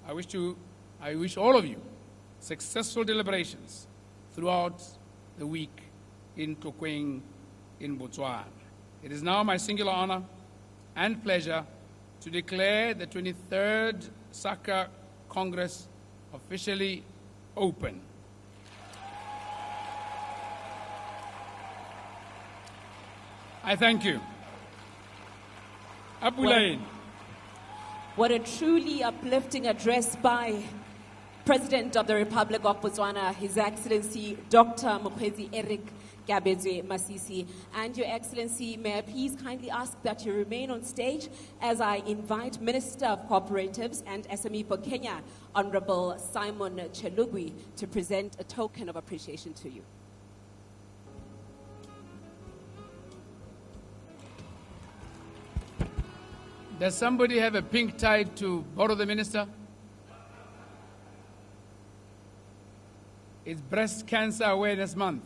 F: I wish all of you successful deliberations throughout the week in Tlokweng in Botswana. It is now my singular honor and pleasure to declare the 23rd SACA Congress officially open. I thank you. Apulain.
B: What a truly uplifting address by President of the Republic of Botswana, His Excellency Dr. Mokgweetsi Eric Masisi. And Your Excellency, may I please kindly ask that you remain on stage as I invite Minister of Cooperatives and SME for Kenya, Honorable Simon Chelugui, to present a token of appreciation to you.
F: Does somebody have a pink tie to borrow the minister? It's Breast Cancer Awareness Month.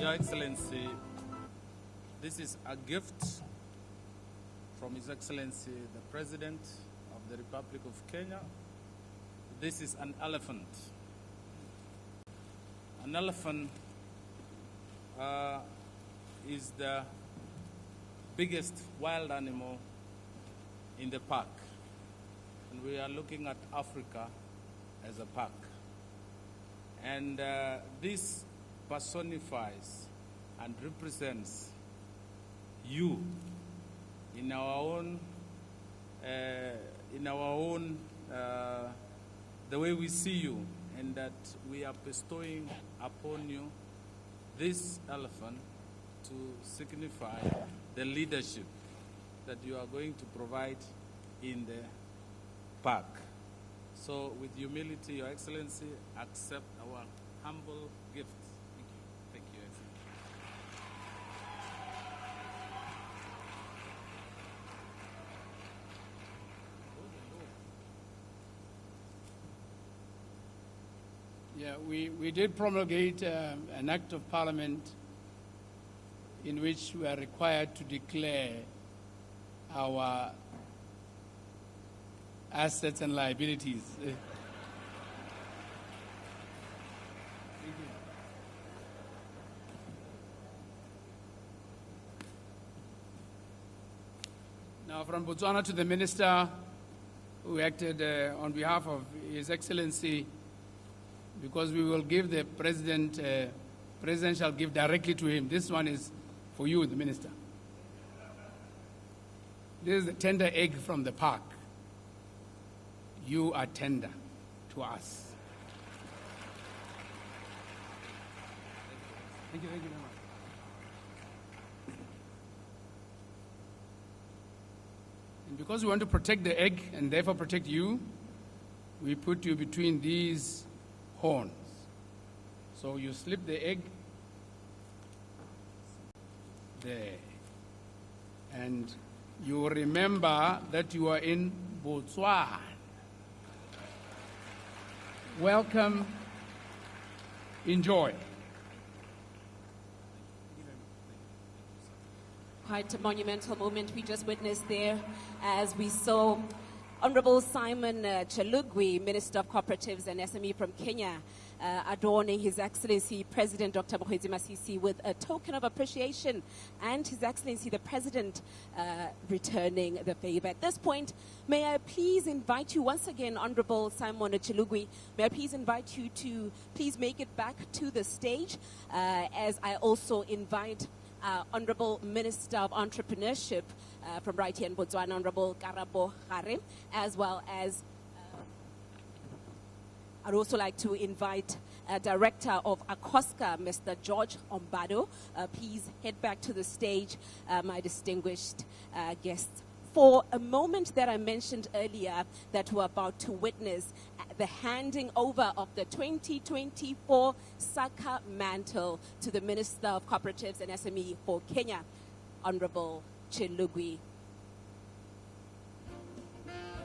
E: Your Excellency, this is a gift from His Excellency the President of the Republic of Kenya. This is an elephant. An elephant is the biggest wild animal in the park. And we are looking at Africa as a park. And this personifies and represents you in our own, the way we see you, and that we are bestowing upon you this elephant to signify the leadership that you are going to provide in the park. So with humility, Your Excellency, accept our humble gift. Thank you. Thank you, Excellency.
F: Yeah, we did promulgate an act of parliament in which we are required to declare our assets and liabilities. Now, from Botswana to the Minister who acted on behalf of His Excellency, because we will give the President, President shall give directly to him. This one is for you, the Minister. This is the tender egg from the park. You are tender to us. Thank you very much. And because we want to protect the egg and therefore protect you, we put you between these horns. So you slip the egg there. And you remember that you are in Botswana. Welcome. Enjoy.
B: Quite a monumental moment we just witnessed there as we saw Honorable Simon Chelugui, Minister of Cooperatives and SME from Kenya, adorning His Excellency President Dr. Mokgweetsi Masisi with a token of appreciation, and His Excellency the President returning the favor. At this point, may I please invite you once again, Honorable Simon Chelugui, may I please invite you to please make it back to the stage as I also invite Honorable Minister of Entrepreneurship from right here in Botswana, Honorable Karabo Gare, as well as I'd also like to invite Director of ACOSCA, Mr. George Ombado. Please head back to the stage, my distinguished guests. For a moment that I mentioned earlier that we're about to witness the handing over of the 2024 SACA mantle to the Minister of Cooperatives and SME for Kenya, Honorable Chelugui.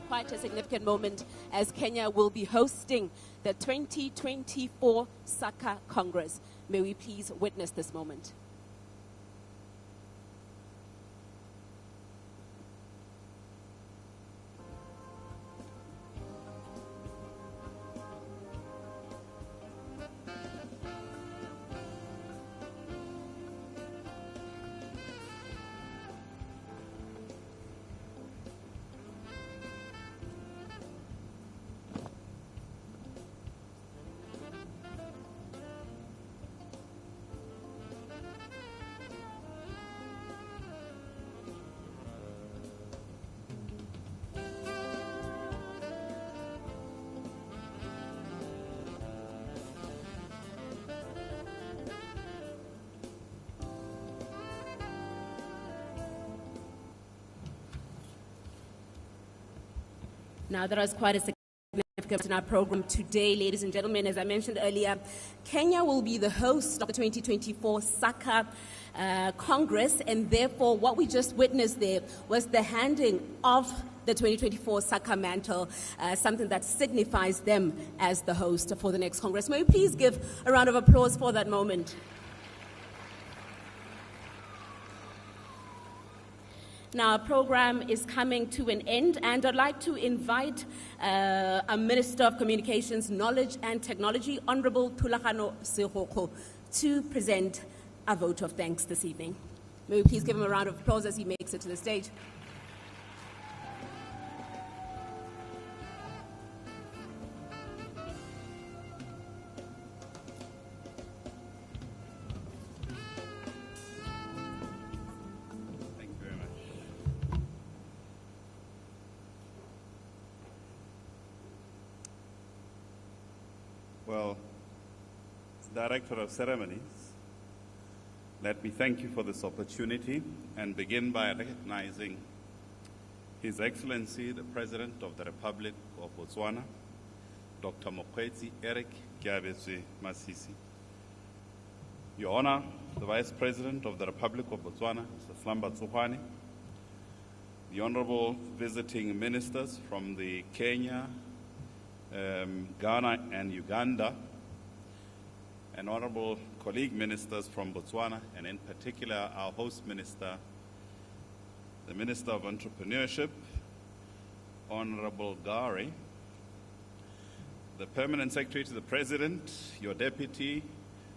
B: Quite a significant moment as Kenya will be hosting the 2024 SACA Congress. May we please witness this moment. Now, there is quite a significant in our program today, ladies and gentlemen. As I mentioned earlier, Kenya will be the host of the 2024 SACA Congress, and therefore what we just witnessed there was the handing of the 2024 SACA mantle, something that signifies them as the host for the next Congress. May we please give a round of applause for that moment? Now, our program is coming to an end, and I'd like to invite our Minister of Communications, Knowledge and Technology, Honorable Thulagano Segoko, to present a vote of thanks this evening. May we please give him a round of applause as he makes it to the stage.
G: Well, Director of Ceremonies, let me thank you for this opportunity and begin by recognizing His Excellency, the President of the Republic of Botswana, Dr. Mokgweetsi Eric Masisi. Your Honor, the Vice President of the Republic of Botswana, Mr. Slamba Tsuhwane, the Honorable visiting ministers from the Kenya, Ghana and Uganda, and honorable colleague ministers from Botswana, and in particular our host minister, the Minister of Entrepreneurship, Honorable Gari, the Permanent Secretary to the President, your Deputy,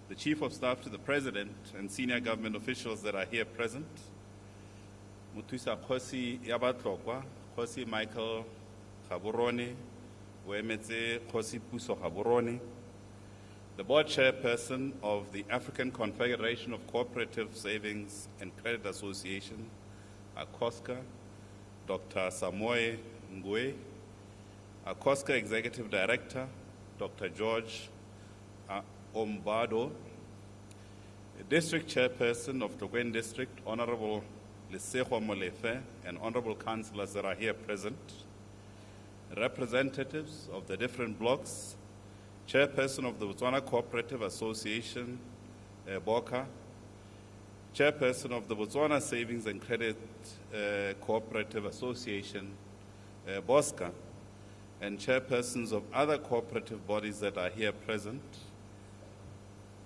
G: the Chief of Staff to the President, and senior government officials that are here present, Mutwisa Khosi Yabatlokwa, Khosi Michael Khaburone, Wemetse Khosi Puso Khaburone, the Board Chairperson of the African Confederation of Cooperative Savings and Credit Association, ACOSCA, Dr. Samoe Ngwe, ACOSCA Executive Director, Dr. George Ombado, the District Chairperson of Tokwen District, Honorable Lesego Molefe, and Honorable Councillors that are here present, representatives of the different blocks, Chairperson of the Botswana Cooperative Association, Boka, Chairperson of the Botswana Savings and Credit Cooperative Association, Bosca, and chairpersons of other cooperative bodies that are here present.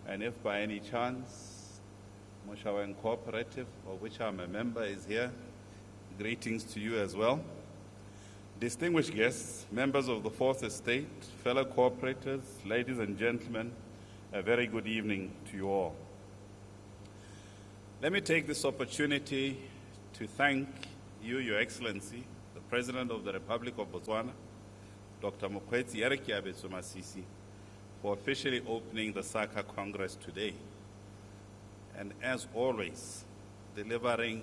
G: And if by any chance, Moshawen Cooperative, of which I'm a member, is here, greetings to you as well. Distinguished guests, members of the Fourth Estate, fellow cooperators, ladies and gentlemen, a very good evening to you all. Let me take this opportunity to thank you, Your Excellency, the President of the Republic of Botswana, Dr. Mokgweetsi Eric Masisi, for officially opening the SACA Congress today. And as always, delivering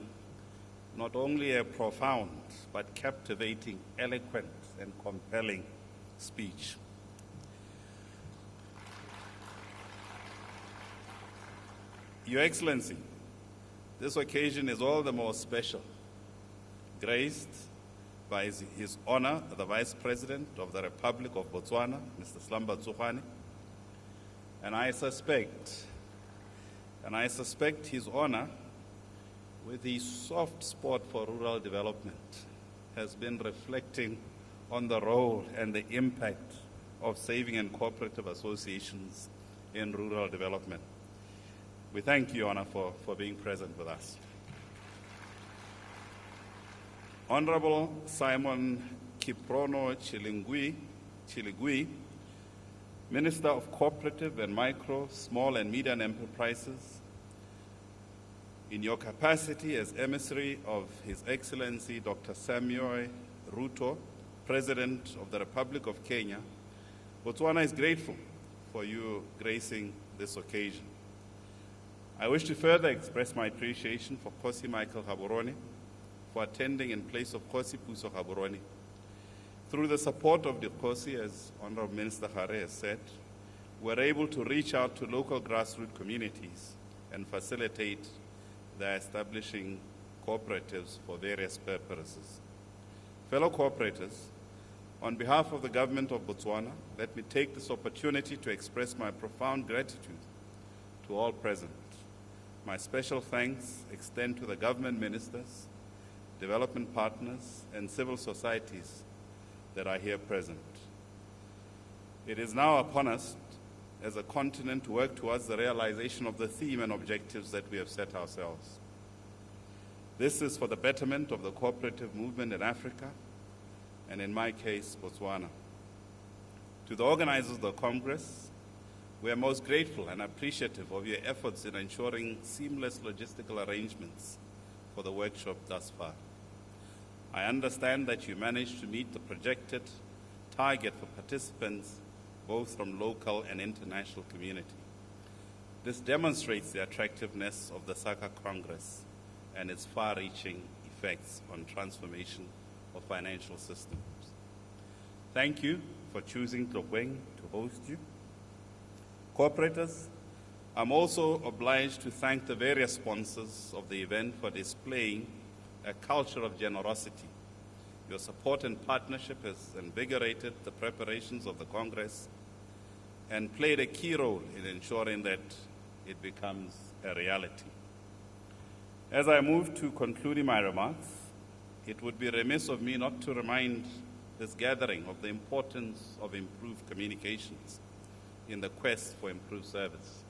G: not only a profound but captivating, eloquent, and compelling speech. Your Excellency, this occasion is all the more special, graced by His Honor, the Vice President of the Republic of Botswana, Mr. Slamba Tsuhwane, and I suspect His Honor, with his soft spot for rural development, has been reflecting on the role and the impact of saving and cooperative associations in rural development. We thank you, Your Honor, for being present with us. Honorable Simon Kiprono Chiligui, Minister of Cooperative and Micro, Small and Medium Enterprises, in your capacity as emissary of His Excellency Dr. Samuel Ruto, President of the Republic of Kenya, Botswana is grateful for you gracing this occasion. I wish to further express my appreciation for Khosi Michael Khaburone for attending in place of Khosi Puso Khaburone. Through the support of the Khosi, as Honorable Minister Hare has said, we're able to reach out to local grassroots communities and facilitate their establishing cooperatives for various purposes. Fellow cooperators, on behalf of the government of Botswana, let me take this opportunity to express my profound gratitude to all present. My special thanks extend to the government ministers, development partners, and civil societies that are here present. It is now upon us as a continent to work towards the realization of the theme and objectives that we have set ourselves. This is for the betterment of the cooperative movement in Africa, and in my case, Botswana. To the organizers of the Congress, we are most grateful and appreciative of your efforts in ensuring seamless logistical arrangements for the workshop thus far. I understand that you managed to meet the projected target for participants, both from local and international community. This demonstrates the attractiveness of the SACA Congress and its far-reaching effects on transformation of financial systems. Thank you for choosing Tlokeng to host you. Cooperators, I'm also obliged to thank the various sponsors of the event for displaying a culture of generosity. Your support and partnership has invigorated the preparations of the Congress and played a key role in ensuring that it becomes a reality. As I move to concluding my remarks, it would be remiss of me not to remind this gathering of the importance of improved communications in the quest for improved service.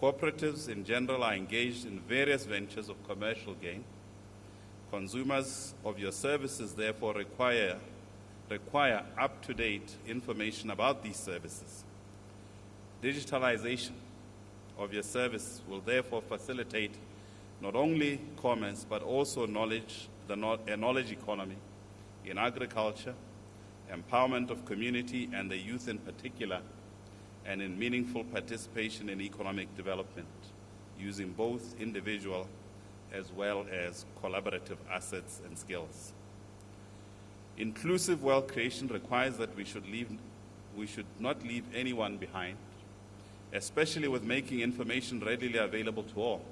G: Cooperatives in general are engaged in various ventures of commercial gain. Consumers of your services therefore require up-to-date information about these services. Digitalization of your service will therefore facilitate not only commerce but also a knowledge economy in agriculture, empowerment of community and the youth in particular, and in meaningful participation in economic development, using both individual as well as collaborative assets and skills. Inclusive wealth creation requires that we should not leave anyone behind, especially with making information readily available to all.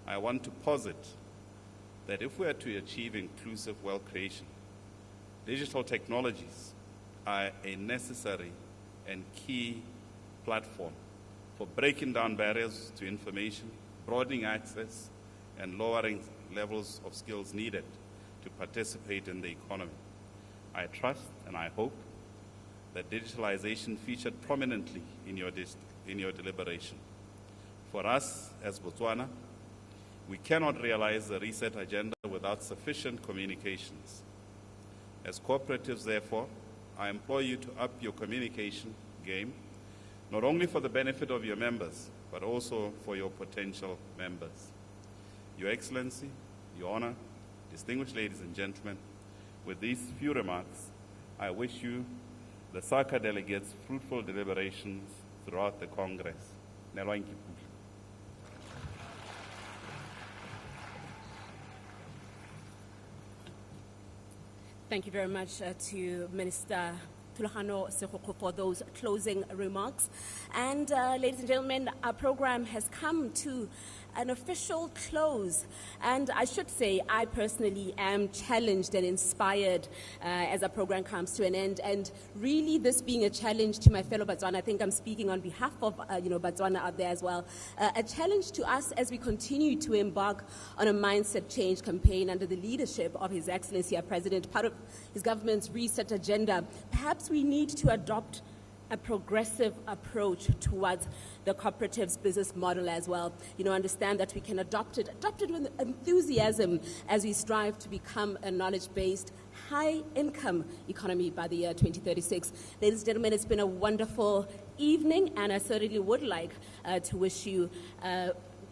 G: I want to posit that if we are to achieve inclusive wealth creation, digital technologies are a necessary and key platform for breaking down barriers to information, broadening access, and lowering levels of skills needed to participate in the economy. I trust and I hope that digitalization featured prominently in your deliberation. For us as Botswana, we cannot realize the reset agenda without sufficient communications. As cooperatives, therefore, I implore you to up your communication game, not only for the benefit of your members, but also for your potential members. Your Excellency, Your Honor, distinguished ladies and gentlemen, with these few remarks, I wish you, the SACA delegates, fruitful deliberations throughout the Congress.
B: Thank you very much to Minister Thulagano Sekgokgo for those closing remarks. And ladies and gentlemen, our program has come to an official close. And I should say, I personally am challenged and inspired as our program comes to an end. And really, this being a challenge to my fellow Botswana, I think I'm speaking on behalf of Botswana out there as well, a challenge to us as we continue to embark on a mindset change campaign under the leadership of His Excellency, our President, part of his government's reset agenda. Perhaps we need to adopt a progressive approach towards the cooperatives business model as well. Understand that we can adopt it with enthusiasm as we strive to become a knowledge-based, high-income economy by the year 2036. Ladies and gentlemen, it's been a wonderful evening, and I certainly would like to wish you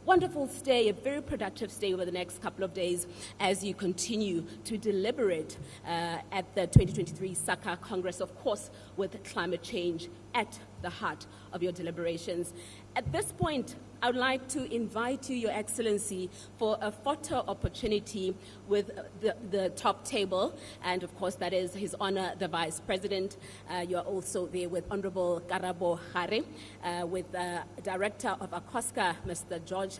B: wonderful stay, a very productive stay over the next couple of days as you continue to deliberate at the 2023 SACA Congress, of course, with climate change at the heart of your deliberations. At this point, I would like to invite you, Your Excellency, for a photo opportunity with the top table, and of course that is His Honor the Vice President. You're also there with Honorable Karabo Hare, with Director of ACOSCA, Mr. George